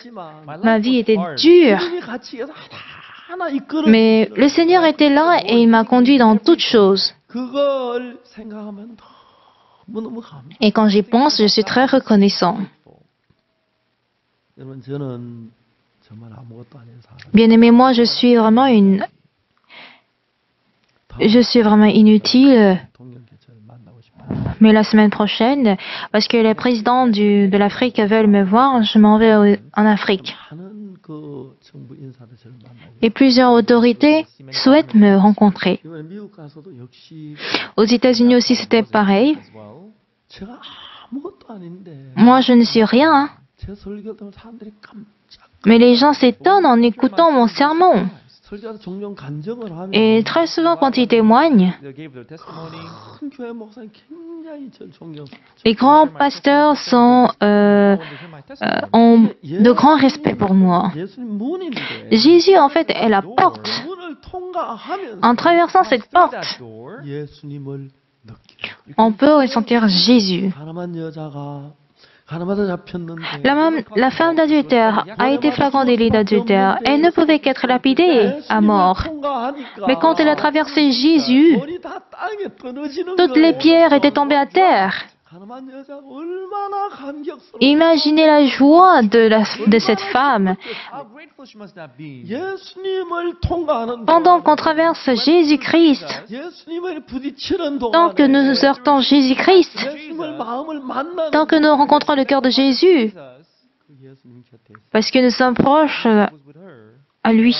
Ma vie était dure. Mais le Seigneur était là et il m'a conduit dans toutes choses. Et quand j'y pense, je suis très reconnaissant. Bien-aimé, moi, je suis vraiment inutile. Mais la semaine prochaine, parce que les présidents de l'Afrique veulent me voir, je m'en vais en Afrique. Et plusieurs autorités souhaitent me rencontrer. Aux États-Unis aussi, c'était pareil. Moi, je ne suis rien. Mais les gens s'étonnent en écoutant mon sermon. Et très souvent, quand ils témoignent, les grands pasteurs ont de grands respects pour moi. Jésus, en fait, est la porte. En traversant cette porte, on peut ressentir Jésus. La femme d'adultère a été flagrant délit d'adultère. Elle ne pouvait qu'être lapidée à mort. Mais quand elle a traversé Jésus, toutes les pierres étaient tombées à terre. Imaginez la joie de cette femme. Pendant qu'on traverse Jésus-Christ, tant que nous heurtons Jésus-Christ, tant que nous rencontrons le cœur de Jésus, parce que nous sommes proches à lui.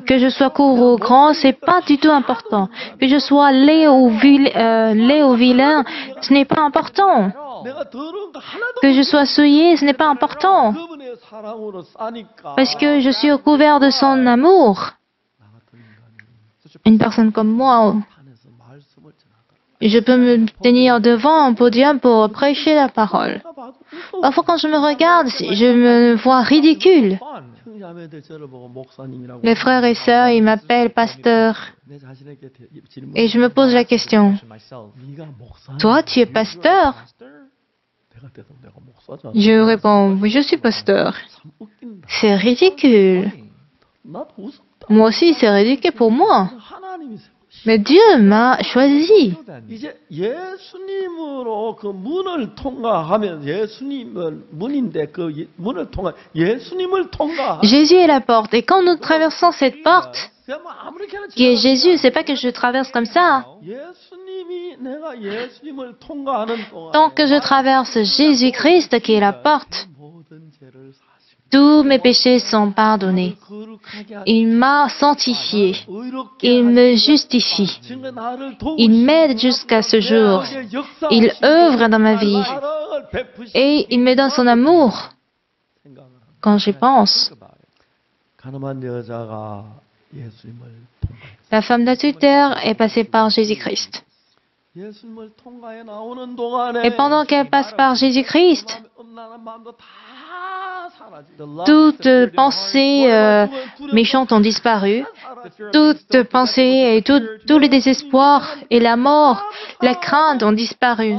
Que je sois court ou grand, c'est pas du tout important. Que je sois laid ou vilain, ce n'est pas important. Que je sois souillé, ce n'est pas important. Parce que je suis recouvert de son amour. Une personne comme moi, je peux me tenir devant un podium pour prêcher la parole. Parfois, quand je me regarde, je me vois ridicule. Les frères et sœurs, ils m'appellent pasteur. Et je me pose la question, toi, tu es pasteur? Je réponds, oui, je suis pasteur. C'est ridicule. Moi aussi, c'est ridicule pour moi. Mais Dieu m'a choisi. Jésus est la porte. Et quand nous traversons cette porte, qui est Jésus, c'est pas que je traverse comme ça. Tant que je traverse Jésus-Christ, qui est la porte, tous mes péchés sont pardonnés. Il m'a sanctifié. Il me justifie. Il m'aide jusqu'à ce jour. Il œuvre dans ma vie. Et il me donne son amour. Quand j'y pense, La femme d'adultère est passée par Jésus-Christ. Et pendant qu'elle passe par Jésus-Christ, toutes pensées méchantes ont disparu, toutes pensées et tous les désespoirs et la mort, la crainte ont disparu.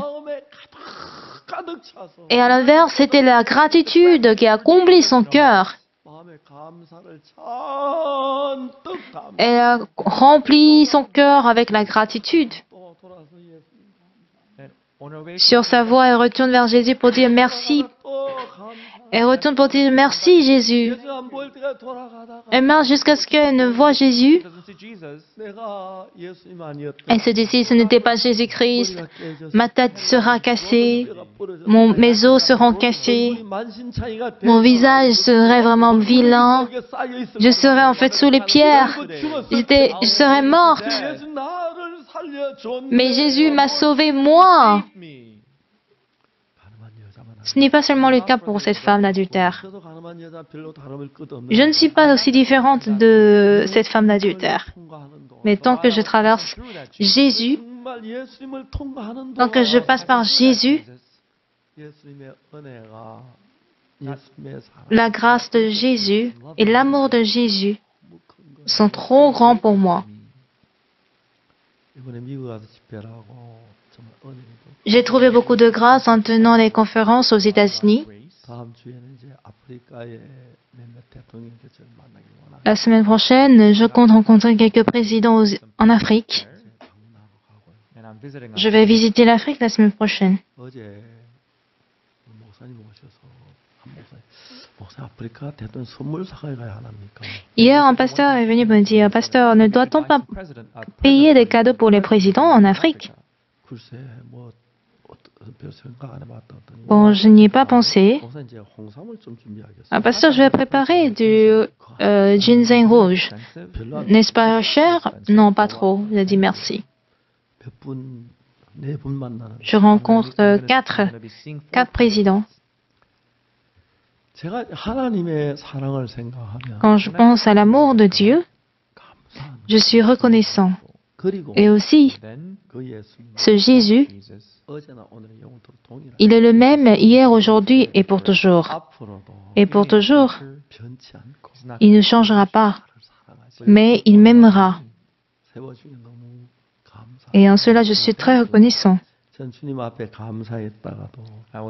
Et à l'inverse, c'était la gratitude qui a comblé son cœur. Elle a rempli son cœur avec la gratitude. Sur sa voie, elle retourne vers Jésus pour dire merci. Elle retourne pour dire merci Jésus. Elle marche jusqu'à ce qu'elle ne voie Jésus. Elle se dit si ce n'était pas Jésus-Christ, ma tête sera cassée, mes os seront cassés, mon visage serait vraiment vilain, je serais en fait sous les pierres, je serais morte. Mais Jésus m'a sauvé moi. Ce n'est pas seulement le cas pour cette femme d'adultère. Je ne suis pas aussi différente de cette femme d'adultère. Mais tant que je traverse Jésus, tant que je passe par Jésus, la grâce de Jésus et l'amour de Jésus sont trop grands pour moi. J'ai trouvé beaucoup de grâce en tenant des conférences aux États-Unis. La semaine prochaine, je compte rencontrer quelques présidents en Afrique. Je vais visiter l'Afrique la semaine prochaine. Hier, un pasteur est venu me dire, Pasteur, ne doit-on pas payer des cadeaux pour les présidents en Afrique? Bon, je n'y ai pas pensé. Pasteur, je vais préparer du ginseng rouge. N'est-ce pas cher? Non, pas trop. Il a dit merci. Je rencontre quatre présidents. Quand je pense à l'amour de Dieu, je suis reconnaissant. Et aussi, ce Jésus, il est le même hier, aujourd'hui et pour toujours. Et pour toujours, il ne changera pas, mais il m'aimera. Et en cela, je suis très reconnaissant.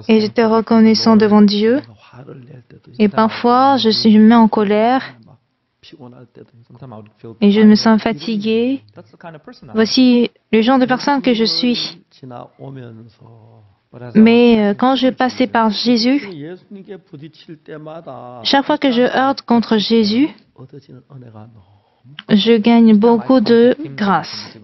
Et j'étais reconnaissant devant Dieu. Et parfois, je me mets en colère. Et je me sens fatigué. Voici le genre de personne que je suis. Mais quand je passais par Jésus, chaque fois que je heurte contre Jésus, je gagne beaucoup de grâce.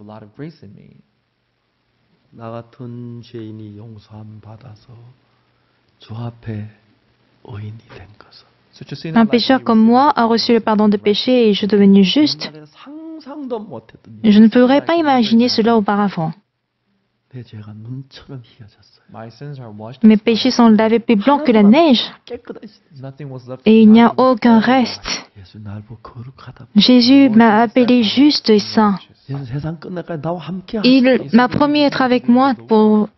Un pécheur comme moi a reçu le pardon de péché et je suis devenu juste. Je ne pourrais pas imaginer cela auparavant. Mes péchés sont lavés plus blancs que la neige. Et il n'y a aucun reste. Jésus m'a appelé juste et saint. Il m'a promis d'être avec moi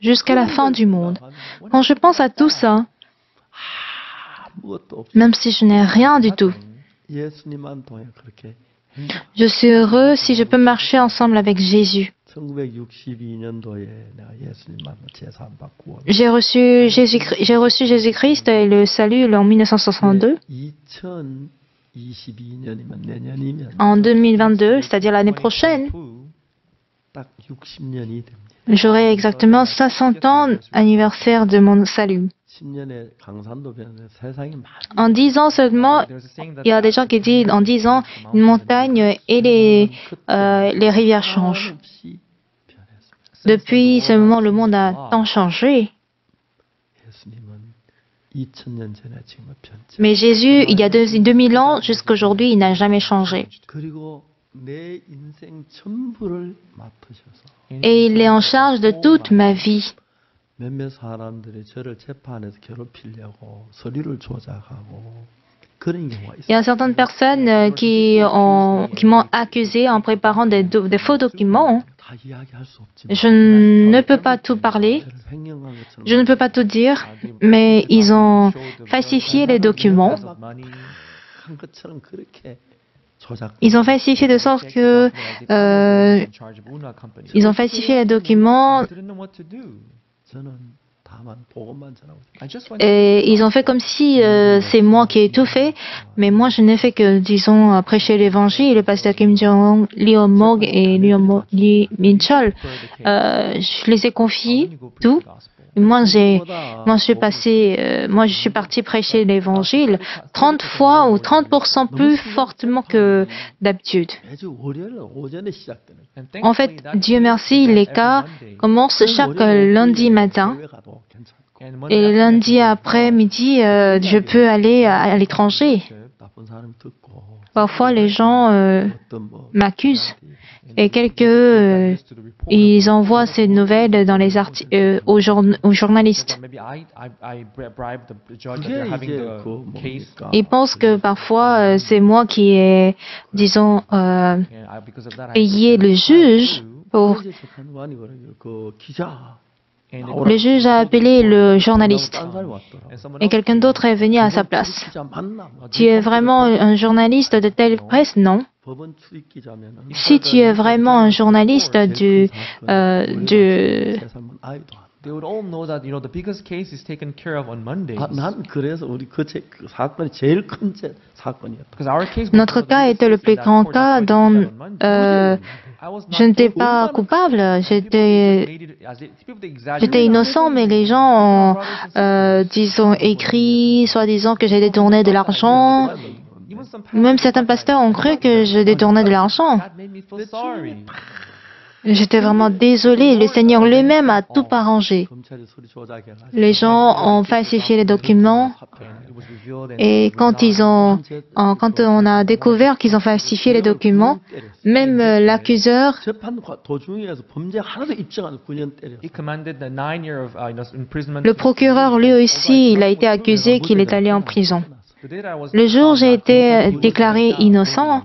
jusqu'à la fin du monde. Quand je pense à tout ça, même si je n'ai rien du tout, je suis heureux si je peux marcher ensemble avec Jésus. J'ai reçu Jésus-Christ et le salut en 1962. En 2022, c'est-à-dire l'année prochaine, j'aurai exactement 500 ans anniversaire de mon salut. En 10 ans seulement, il y a des gens qui disent en 10 ans, une montagne et les rivières changent. Depuis ce moment, le monde a tant changé. Mais Jésus, il y a 2000 ans, jusqu'à aujourd'hui, il n'a jamais changé. Et il est en charge de toute ma vie. Il y a certaines personnes qui m'ont accusé en préparant des faux documents. Je ne peux pas tout parler, je ne peux pas tout dire, mais ils ont falsifié les documents. Ils ont falsifié de sorte que ils ont falsifié les documents et ils ont fait comme si c'est moi qui ai tout fait, mais moi je n'ai fait que, disons, prêcher l'évangile. Le pasteur Kim Jong-un, Lee Mok et Lee Min-chol, je les ai confiés tout. Moi, je suis parti prêcher l'évangile 30 fois ou 30% plus fortement que d'habitude. En fait, Dieu merci, les cas commencent chaque lundi matin. Et lundi après-midi, je peux aller à l'étranger. Parfois, les gens m'accusent. Et ils envoient ces nouvelles dans les aux journalistes. Ils pensent que parfois c'est moi qui ai, disons, payé le juge pour... Le juge a appelé le journaliste et quelqu'un d'autre est venu à sa place. Tu es vraiment un journaliste de telle presse? Non. Si tu es vraiment un journaliste Notre cas était le plus grand cas dont je n'étais pas coupable, j'étais innocent, mais les gens ont, disons, écrit, soi-disant que j'ai détourné de l'argent. Même certains pasteurs ont cru que je détournais de l'argent. J'étais vraiment désolé. Le Seigneur lui-même a tout arrangé. Les gens ont falsifié les documents et quand on a découvert qu'ils ont falsifié les documents, même l'accuseur, le procureur lui aussi, il a été accusé qu'il est allé en prison. Le jour où j'ai été déclaré innocent,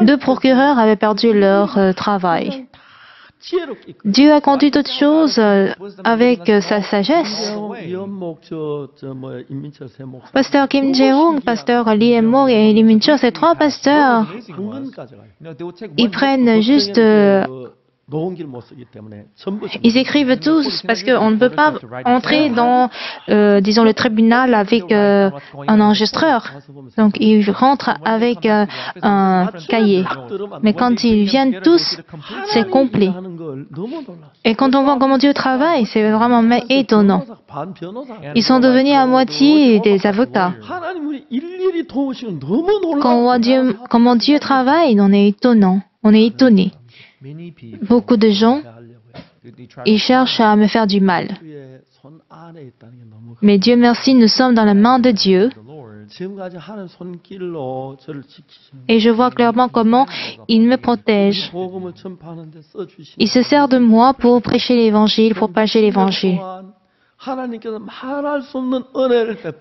deux procureurs avaient perdu leur travail. Dieu a conduit toutes choses avec sa sagesse. Pasteur Kim Jae-woong, pasteur Lee Mok et Lee Min-chol, ces trois pasteurs, ils prennent juste... Ils écrivent tous parce qu'on ne peut pas entrer dans, disons, le tribunal avec un enregistreur. Donc, ils rentrent avec un cahier. Mais quand ils viennent tous, c'est complet. Et quand on voit comment Dieu travaille, c'est vraiment étonnant. Ils sont devenus à moitié des avocats. Quand on voit comment Dieu travaille, on est étonnant. On est étonné. Beaucoup de gens, ils cherchent à me faire du mal. Mais Dieu merci, nous sommes dans la main de Dieu. Et je vois clairement comment il me protège. Il se sert de moi pour prêcher l'évangile, pour partager l'évangile.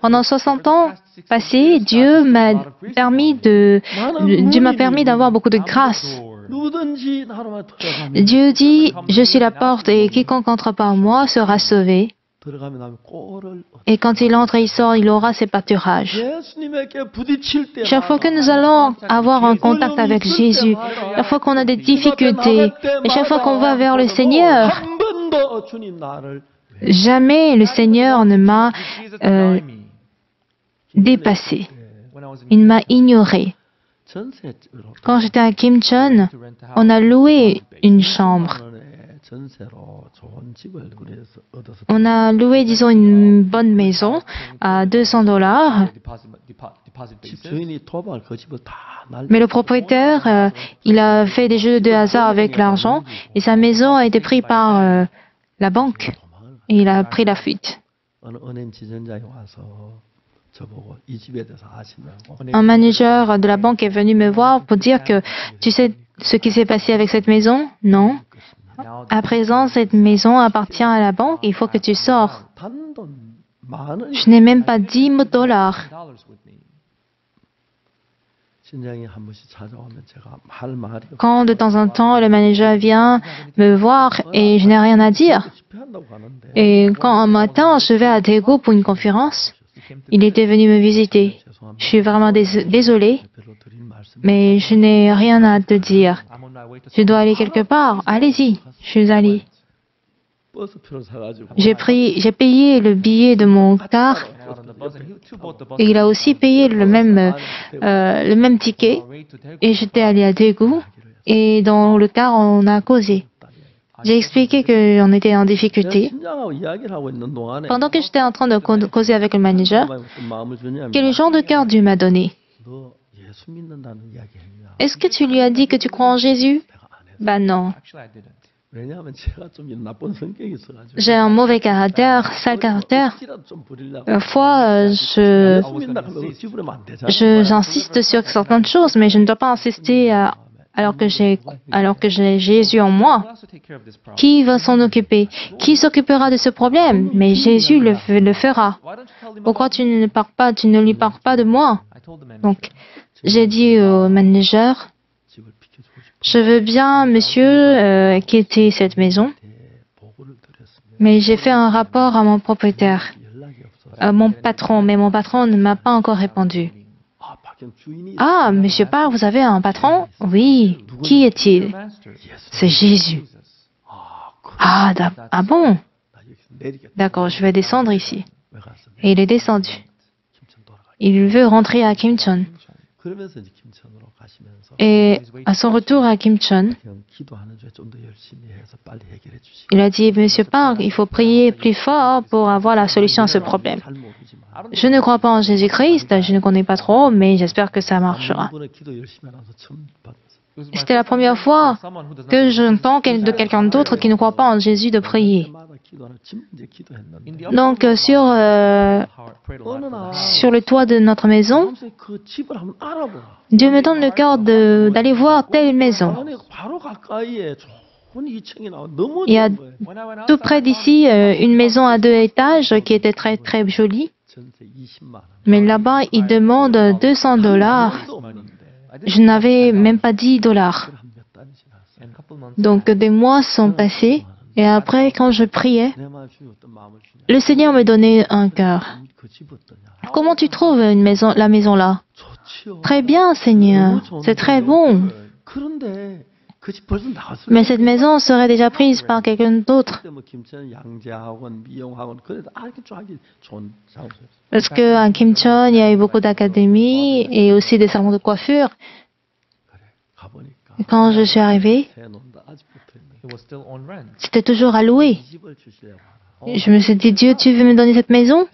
Pendant 60 ans passés, Dieu m'a permis d'avoir beaucoup de grâce. Dieu dit, je suis la porte et quiconque entre par moi sera sauvé. Et quand il entre et il sort, il aura ses pâturages. Chaque fois que nous allons avoir un contact avec Jésus, chaque fois qu'on a des difficultés, et chaque fois qu'on va vers le Seigneur, jamais le Seigneur ne m'a dépassé. Il m'a ignoré. Quand j'étais à Kim Chon, on a loué une chambre. On a loué, disons, une bonne maison à $200. Mais le propriétaire, il a fait des jeux de hasard avec l'argent et sa maison a été prise par la banque. Et il a pris la fuite. Un manager de la banque est venu me voir pour dire que tu sais ce qui s'est passé avec cette maison? Non. À présent, cette maison appartient à la banque, il faut que tu sors. Je n'ai même pas 10 dollars. Quand de temps en temps le manager vient me voir et je n'ai rien à dire. Et quand un matin je vais à Daegu pour une conférence, il était venu me visiter. Je suis vraiment désolée, mais je n'ai rien à te dire. Je dois aller quelque part. Allez-y, je suis allée. J'ai payé le billet de mon car et il a aussi payé le même ticket et j'étais allée à Daegu et dans le car on a causé. J'ai expliqué qu'on était en difficulté. Pendant que j'étais en train de causer avec le manager, quel genre de cœur Dieu m'a donné? Est-ce que tu lui as dit que tu crois en Jésus? Ben non. J'ai un mauvais caractère, sale caractère. Parfois, j'insiste sur certaines choses, mais je ne dois pas insister alors que j'ai Jésus en moi. Qui va s'en occuper? Qui s'occupera de ce problème? Mais Jésus le fera. Pourquoi tu ne lui parles pas de moi? Donc, j'ai dit au manager, je veux bien, monsieur, quitter cette maison, mais j'ai fait un rapport à mon propriétaire, à mon patron, mais mon patron ne m'a pas encore répondu. Ah, monsieur Park, vous avez un patron? Oui. Qui est-il? C'est Jésus. Ah bon? D'accord, je vais descendre ici. Et il est descendu. Il veut rentrer à Kimcheon. Et à son retour à Kimcheon, il a dit, Monsieur Park, il faut prier plus fort pour avoir la solution à ce problème. Je ne crois pas en Jésus-Christ, je ne connais pas trop, mais j'espère que ça marchera. C'était la première fois que j'entends de quelqu'un d'autre qui ne croit pas en Jésus de prier. Donc, sur le toit de notre maison, Dieu me donne le cœur d'aller voir telle maison. Il y a tout près d'ici une maison à 2 étages qui était très très jolie. Mais là-bas, il demande 200 dollars. Je n'avais même pas 10 dollars. Donc des mois sont passés et après, quand je priais, le Seigneur me donnait un cœur. Comment tu trouves la maison là? Très bien, Seigneur. C'est très bon. Mais cette maison serait déjà prise par quelqu'un d'autre. Parce qu'à Kimcheon, il y a eu beaucoup d'académies et aussi des salons de coiffure. Et quand je suis arrivée, c'était toujours à louer. Je me suis dit, Dieu, tu veux me donner cette maison?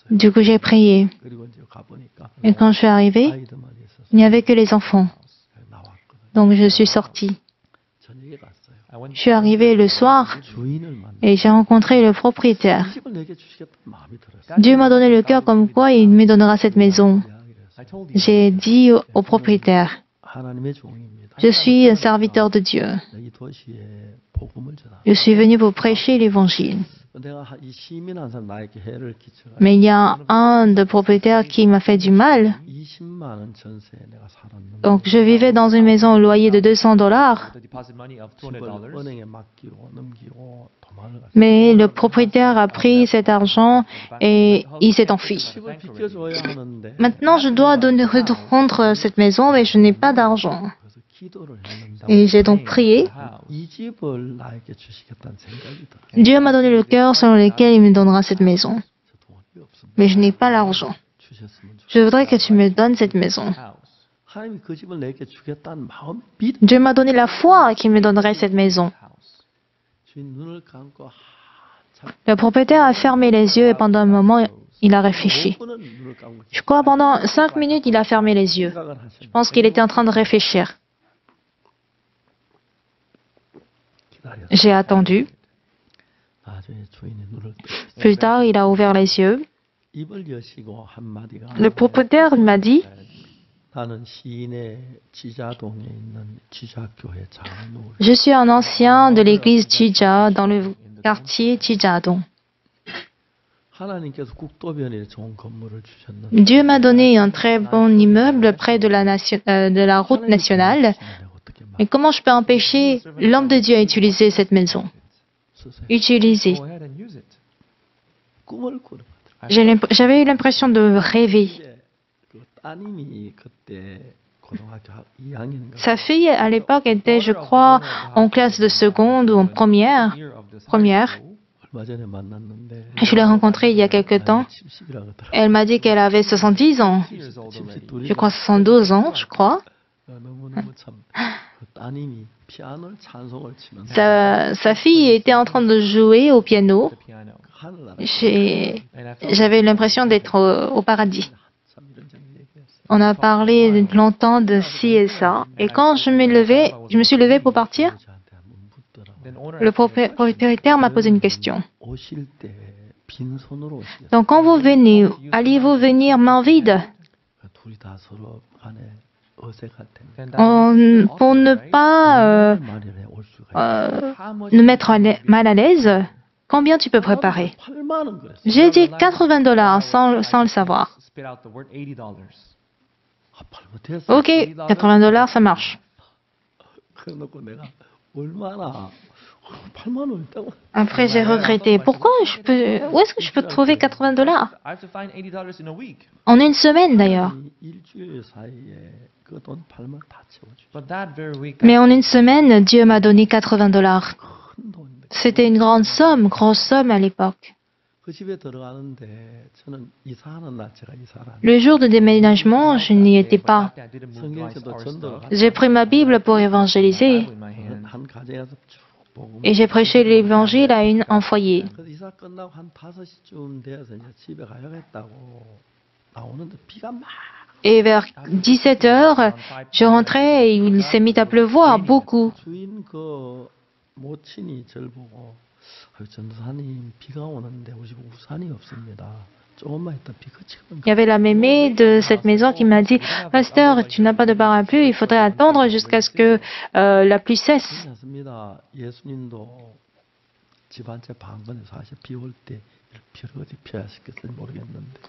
Du coup, j'ai prié. Et quand je suis arrivée, il n'y avait que les enfants. Donc, je suis sortie. Je suis arrivée le soir et j'ai rencontré le propriétaire. Dieu m'a donné le cœur comme quoi il me donnera cette maison. J'ai dit au propriétaire, je suis un serviteur de Dieu. Je suis venu pour prêcher l'évangile. Mais il y a un des propriétaires qui m'a fait du mal. Donc je vivais dans une maison au loyer de 200 dollars. Mais le propriétaire a pris cet argent et il s'est enfui. Maintenant, je dois rendre cette maison, mais je n'ai pas d'argent. Et j'ai donc prié. Dieu m'a donné le cœur selon lequel il me donnera cette maison. Mais je n'ai pas l'argent. Je voudrais que tu me donnes cette maison. Dieu m'a donné la foi qu'il me donnerait cette maison. Le propriétaire a fermé les yeux et pendant un moment, il a réfléchi. Je crois pendant 5 minutes, il a fermé les yeux. Je pense qu'il était en train de réfléchir. J'ai attendu. Plus tard, il a ouvert les yeux. Le propriétaire m'a dit, je suis un ancien de l'église Chija dans le quartier Chijadong. Dieu m'a donné un très bon immeuble près de la route nationale. Mais comment je peux empêcher l'homme de Dieu à utiliser cette maison? Utiliser. J'avais eu l'impression de rêver. Sa fille, à l'époque, était, je crois, en classe de seconde ou en première. Je l'ai rencontrée il y a quelque temps. Elle m'a dit qu'elle avait 70 ans. Je crois 72 ans, je crois. Sa fille était en train de jouer au piano. J'avais l'impression d'être au paradis. On a parlé longtemps de ci et ça. Et quand je me suis levée pour partir, le propriétaire m'a posé une question. Donc quand vous venez, allez-vous venir main vide? Pour ne pas nous mettre mal à l'aise, combien tu peux préparer? J'ai dit $80 sans le savoir. Ok, $80, ça marche. Après, j'ai regretté. Où est-ce que je peux trouver $80? En une semaine, d'ailleurs. Mais en une semaine, Dieu m'a donné $80. C'était une grosse somme à l'époque. Le jour de déménagement, je n'y étais pas. J'ai pris ma Bible pour évangéliser et j'ai prêché l'évangile à un foyer. Et vers 17 heures, je rentrais et il s'est mis à pleuvoir beaucoup. Il y avait la mémé de cette maison qui m'a dit « Pasteur, tu n'as pas de parapluie, il faudrait attendre jusqu'à ce que la pluie cesse. »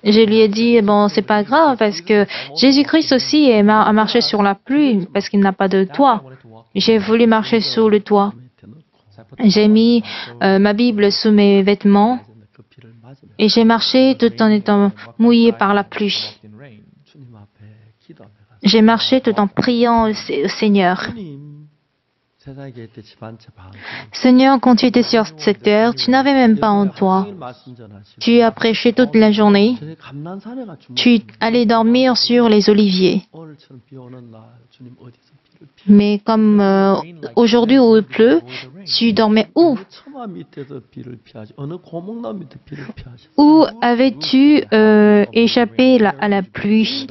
Je lui ai dit « Bon, c'est pas grave parce que Jésus-Christ aussi a marché sur la pluie parce qu'il n'a pas de toit. J'ai voulu marcher sur le toit. J'ai mis ma Bible sous mes vêtements et j'ai marché tout en étant mouillé par la pluie. J'ai marché tout en priant au Seigneur. Seigneur, quand tu étais sur cette terre, tu n'avais même pas en toi. Tu as prêché toute la journée. Tu allais dormir sur les oliviers. Mais comme aujourd'hui où il pleut, tu dormais où? Où avais-tu échappé à la pluie?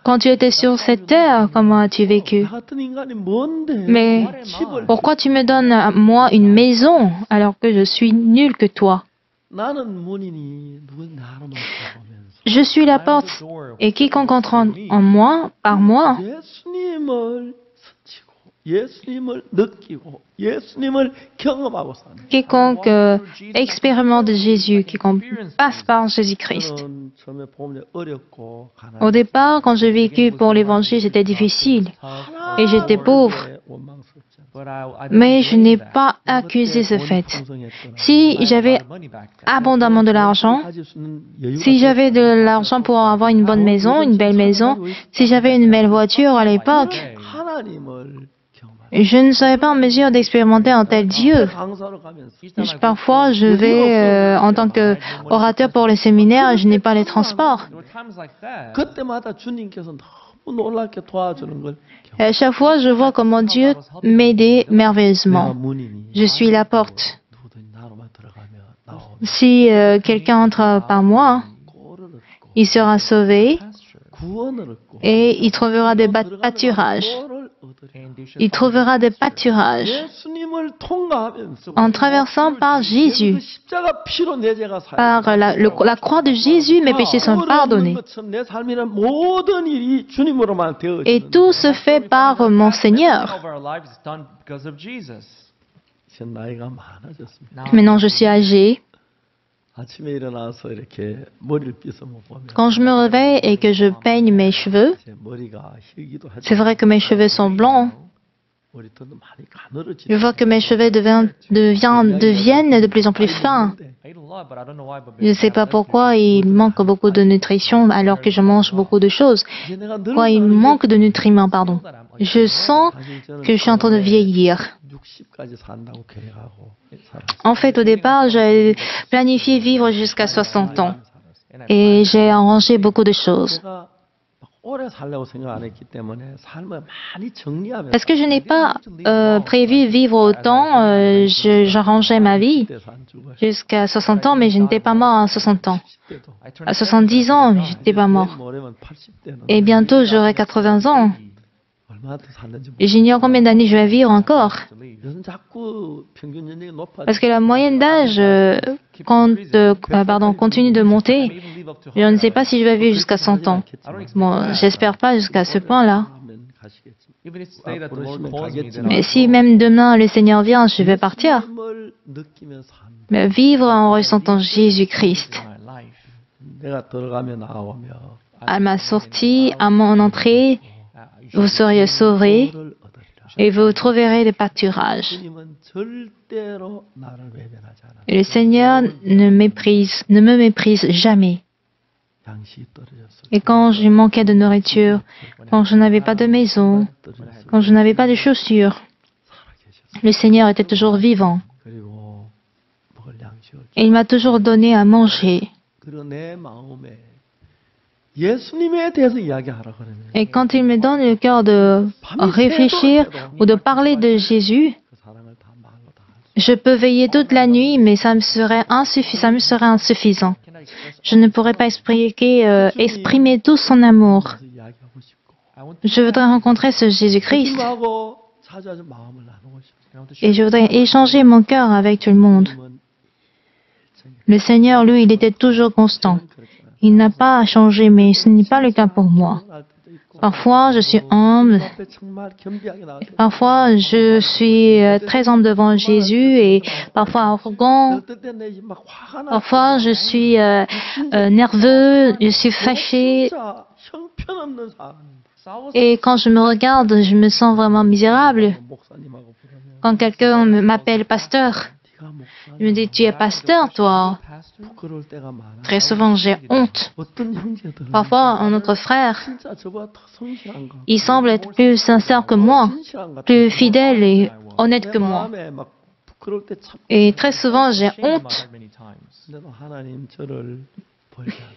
Quand tu étais sur cette terre, comment as-tu vécu? Mais pourquoi tu me donnes à moi une maison alors que je suis nul que toi? Je suis la porte, et quiconque entre en moi, par moi, quiconque expérimente Jésus, quiconque passe par Jésus-Christ. Au départ, quand j'ai vécu pour l'Évangile, c'était difficile et j'étais pauvre. Mais je n'ai pas accusé ce fait. Si j'avais abondamment de l'argent, si j'avais de l'argent pour avoir une bonne maison, une belle maison, si j'avais une belle voiture à l'époque, je ne serais pas en mesure d'expérimenter un tel Dieu. Parfois, je vais en tant qu'orateur pour les séminaires et je n'ai pas les transports. Et à chaque fois, je vois comment Dieu m'aidait merveilleusement. Je suis la porte. Si quelqu'un entre par moi, il sera sauvé et il trouvera des pâturages. Il trouvera des pâturages en traversant par Jésus. Par la croix de Jésus, mes péchés sont pardonnés. Et tout se fait par mon Seigneur. Maintenant, je suis âgé. Quand je me réveille et que je peigne mes cheveux, c'est vrai que mes cheveux sont blancs. Je vois que mes cheveux deviennent de plus en plus fins. Je ne sais pas pourquoi il manque beaucoup de nutrition alors que je mange beaucoup de choses. Pourquoi il manque de nutriments, pardon. Je sens que je suis en train de vieillir. En fait, au départ, j'ai planifié vivre jusqu'à 60 ans. Et j'ai arrangé beaucoup de choses. Parce que je n'ai pas prévu vivre autant, j'arrangeais ma vie jusqu'à 60 ans, mais je n'étais pas mort à 60 ans. À 70 ans, je n'étais pas mort. Et bientôt, j'aurai 80 ans. Et j'ignore combien d'années je vais vivre encore. Parce que la moyenne d'âge continue de monter. Je ne sais pas si je vais vivre jusqu'à 100 ans. Bon, j'espère pas jusqu'à ce point-là. Mais si même demain le Seigneur vient, je vais partir. Mais vivre en ressentant Jésus-Christ. À ma sortie, à mon entrée, vous seriez sauvés et vous trouverez le pâturage. Et le Seigneur ne me méprise jamais. Et quand je manquais de nourriture, quand je n'avais pas de maison, quand je n'avais pas de chaussures, le Seigneur était toujours vivant. Et il m'a toujours donné à manger. Et quand il me donne le cœur de réfléchir ou de parler de Jésus, je peux veiller toute la nuit, mais ça me serait insuffisant. Je ne pourrais pas exprimer tout son amour. Je voudrais rencontrer ce Jésus-Christ. Et je voudrais échanger mon cœur avec tout le monde. Le Seigneur, lui, il était toujours constant. Il n'a pas changé, mais ce n'est pas le cas pour moi. Parfois, je suis humble. Parfois, je suis très humble devant Jésus et parfois arrogant. Parfois, je suis nerveux, je suis fâché. Et quand je me regarde, je me sens vraiment misérable. Quand quelqu'un m'appelle pasteur, je me dis, tu es pasteur, toi? Très souvent, j'ai honte. Parfois, un autre frère, il semble être plus sincère que moi, plus fidèle et honnête que moi. Et très souvent, j'ai honte.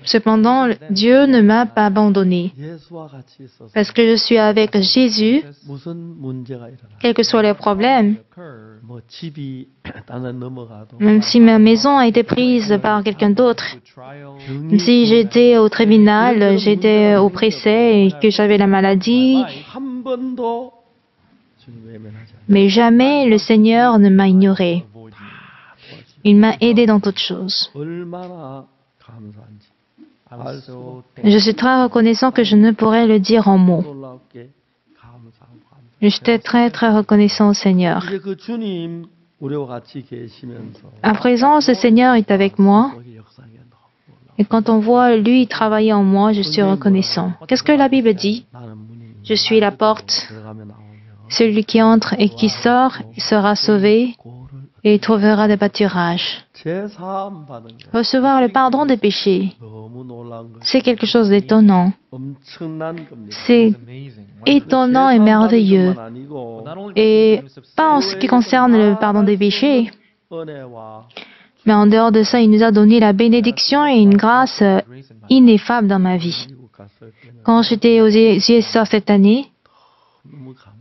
Cependant, Dieu ne m'a pas abandonné. Parce que je suis avec Jésus, quels que soient les problèmes, même si ma maison a été prise par quelqu'un d'autre, même si j'étais au tribunal, j'étais oppressé et que j'avais la maladie, mais jamais le Seigneur ne m'a ignoré. Il m'a aidé dans toutes choses. Je suis très reconnaissant que je ne pourrais le dire en mots. J'étais très, très reconnaissant au Seigneur. À présent, ce Seigneur est avec moi. Et quand on voit lui travailler en moi, je suis reconnaissant. Qu'est-ce que la Bible dit? Je suis la porte. Celui qui entre et qui sort sera sauvé et trouvera des pâturages. Recevoir le pardon des péchés, c'est quelque chose d'étonnant. C'est étonnant et merveilleux. Et pas en ce qui concerne le pardon des péchés, mais en dehors de ça, il nous a donné la bénédiction et une grâce ineffable dans ma vie. Quand j'étais aux USA cette année,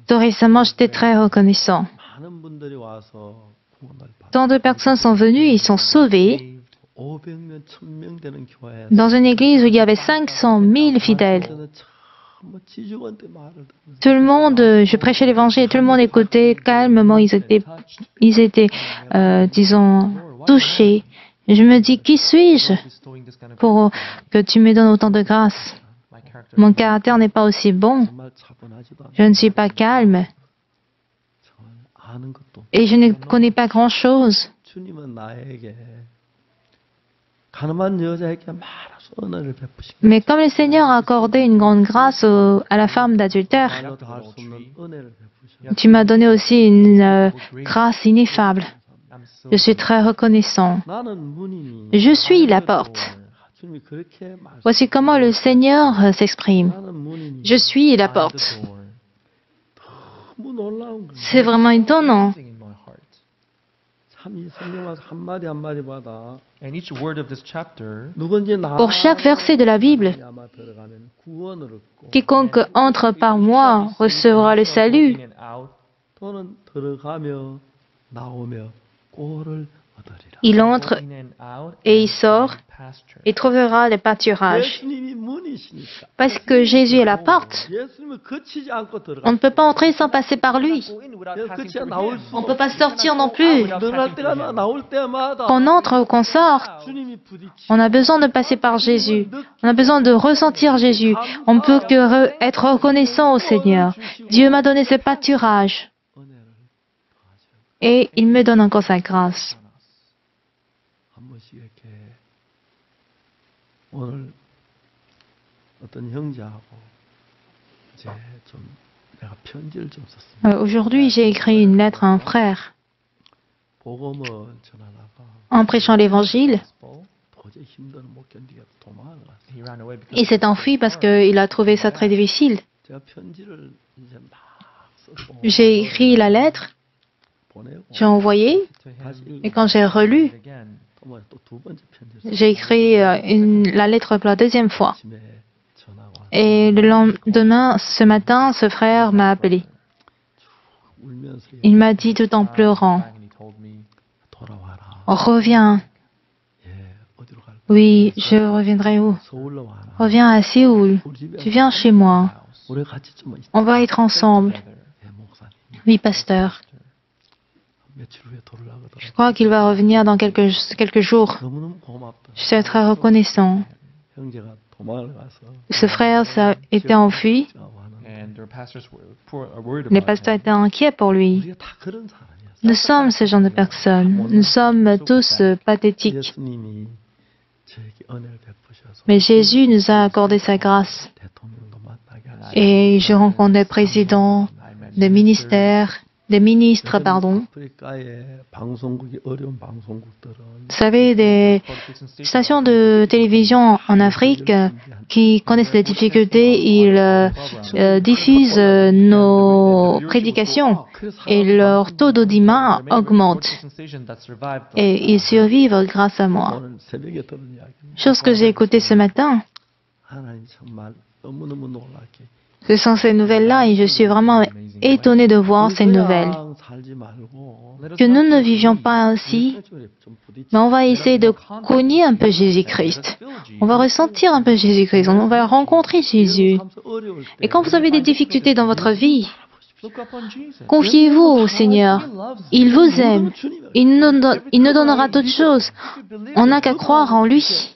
tout récemment, j'étais très reconnaissant. Tant de personnes sont venues, ils sont sauvés. Dans une église où il y avait 500 000 fidèles. Tout le monde, je prêchais l'évangile, tout le monde écoutait calmement, ils étaient disons, touchés. Je me dis, qui suis-je pour que tu me donnes autant de grâce? Mon caractère n'est pas aussi bon. Je ne suis pas calme. Et je ne connais pas grand-chose. Mais comme le Seigneur a accordé une grande grâce à la femme d'adultère, tu m'as donné aussi une grâce ineffable. Je suis très reconnaissant. Je suis la porte. Voici comment le Seigneur s'exprime. Je suis la porte. C'est vraiment étonnant. Pour chaque verset de la Bible, quiconque entre par moi recevra le salut. Il entre et il sort et trouvera le pâturage. Parce que Jésus est la porte. On ne peut pas entrer sans passer par lui. On ne peut pas sortir non plus. Qu'on entre ou qu'on sorte, on a besoin de passer par Jésus. On a besoin de ressentir Jésus. On ne peut que être reconnaissant au Seigneur. Dieu m'a donné ce pâturage. Et il me donne encore sa grâce. Aujourd'hui, j'ai écrit une lettre à un frère. En prêchant l'Évangile, il s'est enfui parce qu'il a trouvé ça très difficile. J'ai écrit la lettre, j'ai envoyé, et quand j'ai relu, j'ai écrit la lettre pour la deuxième fois. Et le lendemain, ce matin, ce frère m'a appelé. Il m'a dit tout en pleurant, « Reviens. » Oui, je reviendrai où? Reviens à Séoul. Tu viens chez moi. On va être ensemble. Oui, pasteur. Je crois qu'il va revenir dans quelques jours. Je suis très reconnaissant. Ce frère était enfui. Les pasteurs étaient inquiets pour lui. Nous sommes ce genre de personnes. Nous sommes tous pathétiques. Mais Jésus nous a accordé sa grâce. Et je rencontre des présidents, des ministères, des ministres, pardon. Vous savez, des stations de télévision en Afrique qui connaissent les difficultés, ils diffusent nos prédications et leur taux d'audimat augmente. Et ils survivent grâce à moi. Chose que j'ai écoutée ce matin. Ce sont ces nouvelles-là et je suis vraiment étonné de voir ces nouvelles. Que nous ne vivions pas ainsi, mais on va essayer de cogner un peu Jésus-Christ. On va ressentir un peu Jésus-Christ, on va rencontrer Jésus. Et quand vous avez des difficultés dans votre vie, confiez-vous au Seigneur. Il vous aime. Il nous donnera d'autres choses. On n'a qu'à croire en lui.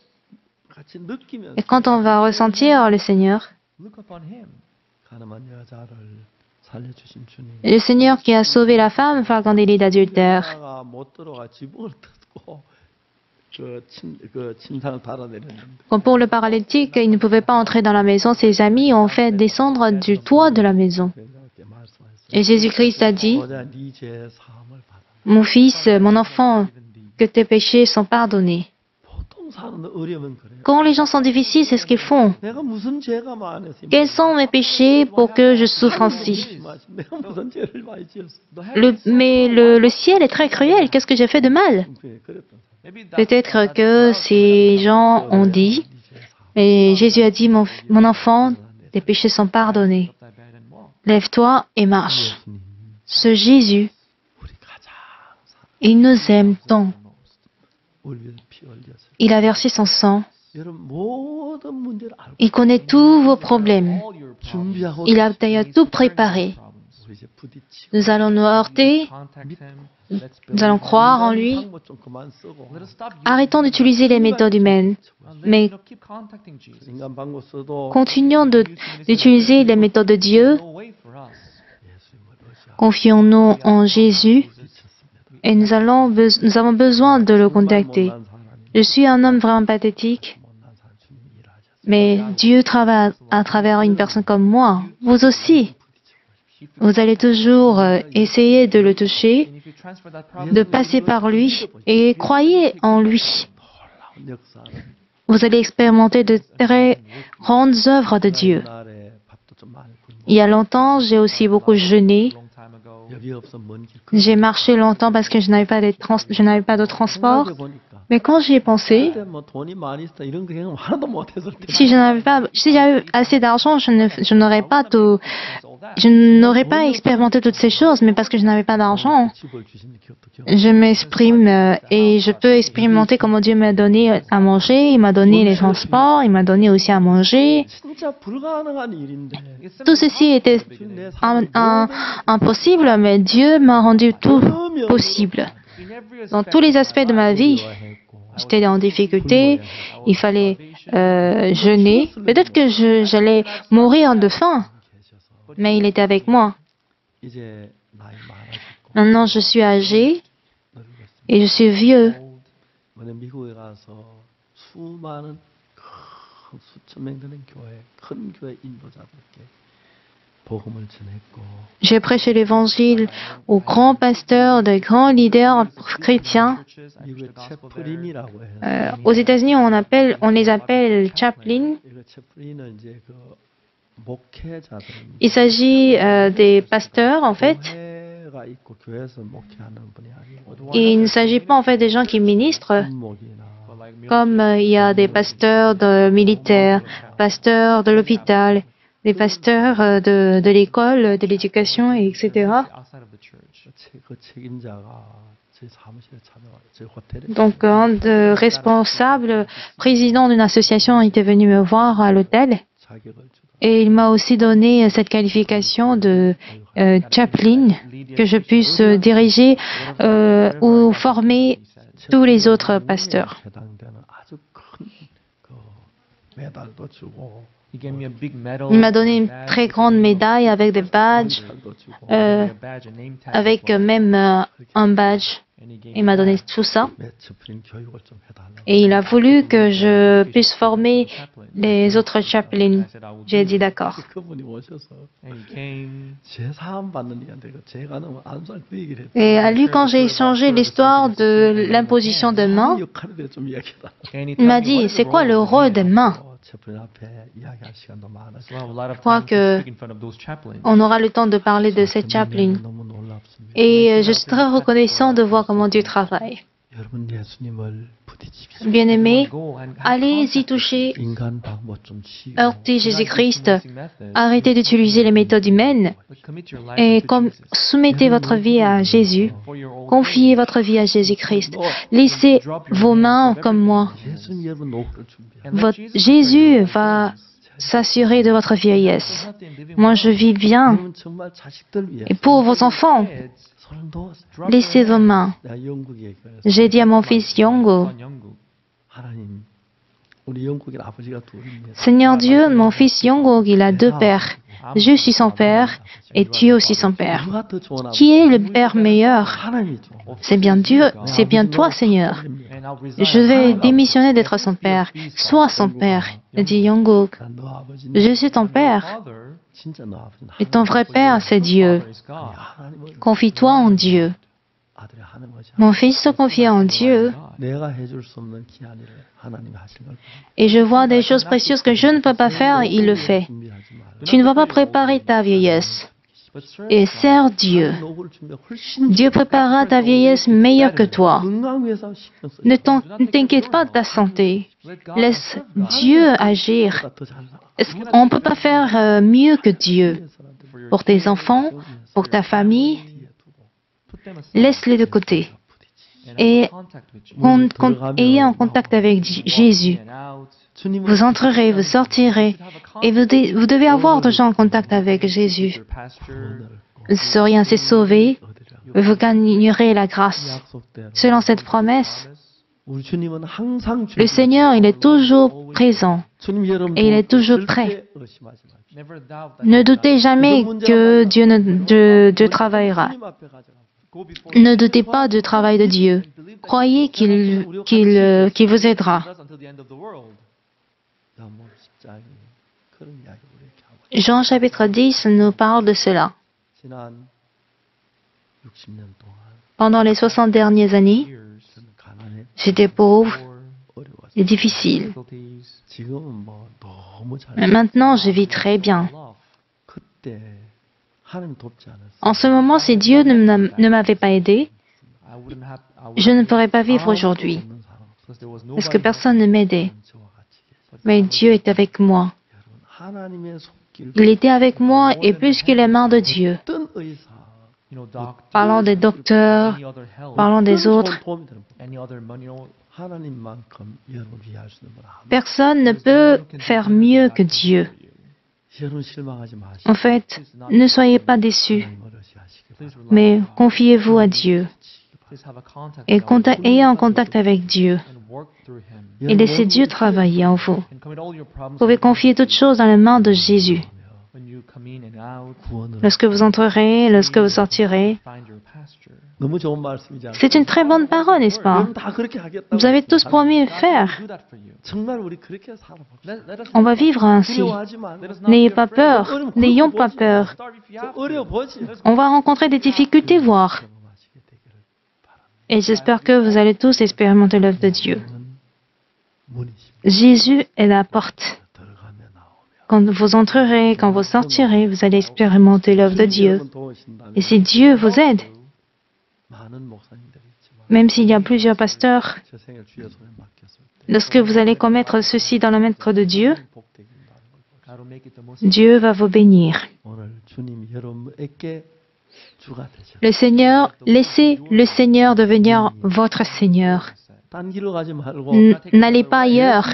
Et quand on va ressentir le Seigneur, le Seigneur qui a sauvé la femme par un délit d'adultère. Comme pour le paralytique, il ne pouvait pas entrer dans la maison, ses amis ont fait descendre du toit de la maison. Et Jésus-Christ a dit, « Mon fils, mon enfant, que tes péchés sont pardonnés. » Quand les gens sont difficiles, c'est ce qu'ils font. Quels sont mes péchés pour que je souffre ainsi? Mais le ciel est très cruel. Qu'est-ce que j'ai fait de mal? Peut-être que ces gens ont dit, et Jésus a dit, mon enfant, tes péchés sont pardonnés. Lève-toi et marche. Ce Jésus, il nous aime tant. Il a versé son sang. Il connaît tous vos problèmes. Il a d'ailleurs tout préparé. Nous allons nous heurter. Nous allons croire en lui. Arrêtons d'utiliser les méthodes humaines, mais continuons d'utiliser les méthodes de Dieu. Confions-nous en Jésus et nous avons besoin de le contacter. Je suis un homme vraiment pathétique, mais Dieu travaille à travers une personne comme moi. Vous aussi. Vous allez toujours essayer de le toucher, de passer par lui et croyez en lui. Vous allez expérimenter de très grandes œuvres de Dieu. Il y a longtemps, j'ai aussi beaucoup jeûné. J'ai marché longtemps parce que je n'avais pas de transport. Mais quand j'y ai pensé, si j'avais assez d'argent, je n'aurais pas expérimenté toutes ces choses, mais parce que je n'avais pas d'argent, je m'exprime et je peux expérimenter comment Dieu m'a donné à manger, il m'a donné les transports, il m'a donné aussi à manger. Tout ceci était impossible, mais Dieu m'a rendu tout possible. Dans tous les aspects de ma vie, j'étais en difficulté, il fallait jeûner. Peut-être que j'allais mourir de faim, mais il était avec moi. Maintenant, je suis âgé et je suis vieux. J'ai prêché l'évangile aux grands pasteurs, de grands leaders chrétiens. Aux États-Unis, on les appelle chaplains. Il s'agit des pasteurs, en fait. Et il ne s'agit pas, en fait, des gens qui ministrent, comme il y a des pasteurs militaires, pasteurs de l'hôpital, des pasteurs de l'école, de l'éducation, etc. Donc, un responsable, président d'une association, était venu me voir à l'hôtel et il m'a aussi donné cette qualification de chaplain, que je puisse diriger ou former tous les autres pasteurs. Il m'a donné une très grande médaille avec des badges, avec même un badge. Il m'a donné tout ça. Et il a voulu que je puisse former les autres chaplains. J'ai dit d'accord. Et à lui, quand j'ai échangé l'histoire de l'imposition de mains, il m'a dit, c'est quoi le rôle des mains? Je crois qu'on aura le temps de parler de cette chaplain. Et je suis très reconnaissant de voir comment Dieu travaille. Bien-aimés, allez y toucher, heurtez Jésus-Christ, arrêtez d'utiliser les méthodes humaines et soumettez votre vie à Jésus, confiez votre vie à Jésus-Christ. Laissez vos mains comme moi. Jésus va s'assurer de votre vieillesse. Moi, je vis bien. Et pour vos enfants, laissez vos mains. J'ai dit à mon fils Yongo, Seigneur Dieu, mon fils Yongo, il a deux pères. Je suis son père et tu es aussi son père. Qui est le père meilleur? C'est bien Dieu, c'est bien toi, Seigneur. Je vais démissionner d'être son père. Sois son père, dit Yongo. Je suis ton père. Et ton vrai père, c'est Dieu. Confie-toi en Dieu. Mon fils se confie en Dieu. Et je vois des choses précieuses que je ne peux pas faire, il le fait. Tu ne vas pas préparer ta vieillesse. Et sers Dieu. Dieu préparera ta vieillesse meilleure que toi. Ne t'inquiète pas de ta santé. Laisse Dieu agir. On ne peut pas faire mieux que Dieu. Pour tes enfants, pour ta famille, laisse-les de côté. Et ayez un contact avec Jésus. Vous entrerez, vous sortirez, et vous devez avoir de gens en contact avec Jésus. Vous seriez ainsi sauvés, vous gagnerez la grâce. Selon cette promesse, le Seigneur, il est toujours présent et il est toujours prêt. Ne doutez jamais que Dieu travaillera. Ne doutez pas du travail de Dieu. Croyez qu'il vous aidera. Jean chapitre 10 nous parle de cela. Pendant les 60 dernières années, j'étais pauvre et difficile. Mais maintenant, je vis très bien. En ce moment, si Dieu ne m'avait pas aidé, je ne pourrais pas vivre aujourd'hui, parce que personne ne m'aidait. Mais Dieu est avec moi. Il était avec moi et plus qu'il est marre de Dieu. Parlant des docteurs, parlant des autres, personne ne peut faire mieux que Dieu. En fait, ne soyez pas déçus, mais confiez-vous à Dieu et ayez un contact avec Dieu et laissez Dieu travailler en vous. Vous pouvez confier toutes choses dans les mains de Jésus. Lorsque vous entrerez, lorsque vous sortirez, c'est une très bonne parole, n'est-ce pas? Vous avez tous promis de faire. On va vivre ainsi. N'ayez pas peur, n'ayons pas peur. On va rencontrer des difficultés, voire. Et j'espère que vous allez tous expérimenter l'œuvre de Dieu. Jésus est la porte. Quand vous entrerez, quand vous sortirez, vous allez expérimenter l'œuvre de Dieu. Et si Dieu vous aide, même s'il y a plusieurs pasteurs, lorsque vous allez commettre ceci dans le maître de Dieu, Dieu va vous bénir. Le Seigneur, laissez le Seigneur devenir votre Seigneur. N'allez pas ailleurs,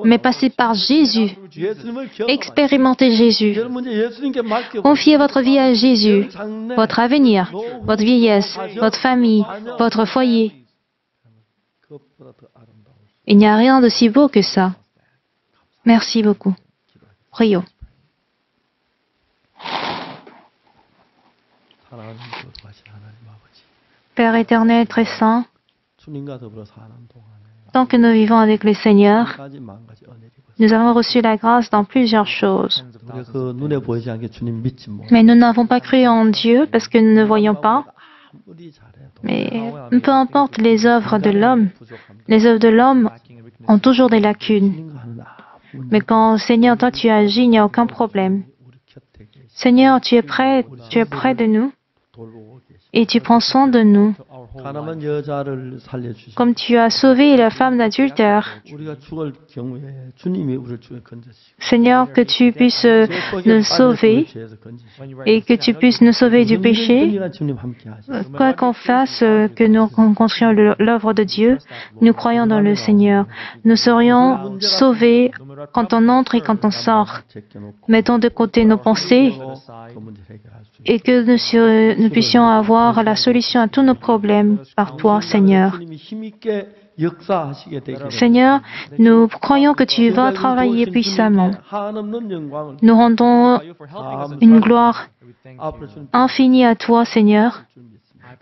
mais passez par Jésus. Expérimentez Jésus. Confiez votre vie à Jésus, votre avenir, votre vieillesse, votre famille, votre foyer. Il n'y a rien de si beau que ça. Merci beaucoup. Prions. Père éternel, très saint, tant que nous vivons avec le Seigneur, nous avons reçu la grâce dans plusieurs choses. Mais nous n'avons pas cru en Dieu parce que nous ne voyons pas. Mais peu importe les œuvres de l'homme ont toujours des lacunes. Mais quand, Seigneur, toi tu agis, il n'y a aucun problème. Seigneur, tu es près de nous et tu prends soin de nous. Comme tu as sauvé la femme d'adultère. Seigneur, que tu puisses nous sauver et que tu puisses nous sauver du péché. Quoi qu'on fasse, que nous rencontrions l'œuvre de Dieu, nous croyons dans le Seigneur. Nous serions sauvés quand on entre et quand on sort. Mettons de côté nos pensées et que nous puissions avoir la solution à tous nos problèmes par toi, Seigneur. Seigneur, nous croyons que tu vas travailler puissamment. Nous rendons une gloire infinie à toi, Seigneur.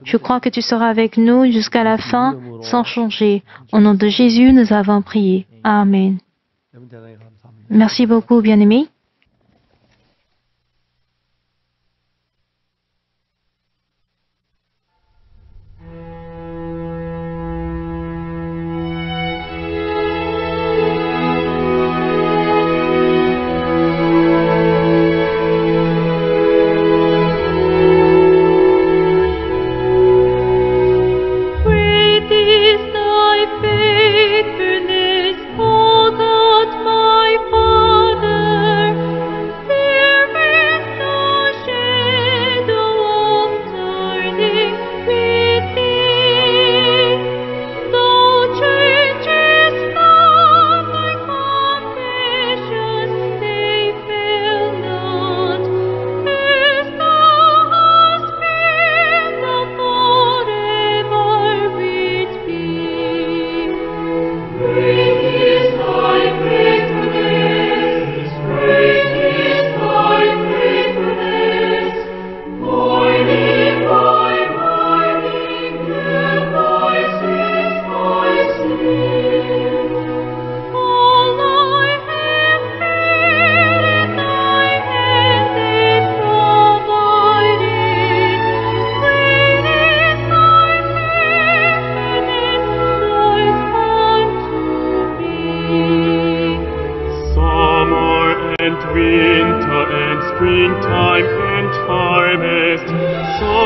Je crois que tu seras avec nous jusqu'à la fin sans changer. Au nom de Jésus, nous avons prié. Amen. Merci beaucoup, bien-aimés. Faithfulness, O God, my Father. springtime and harvest, so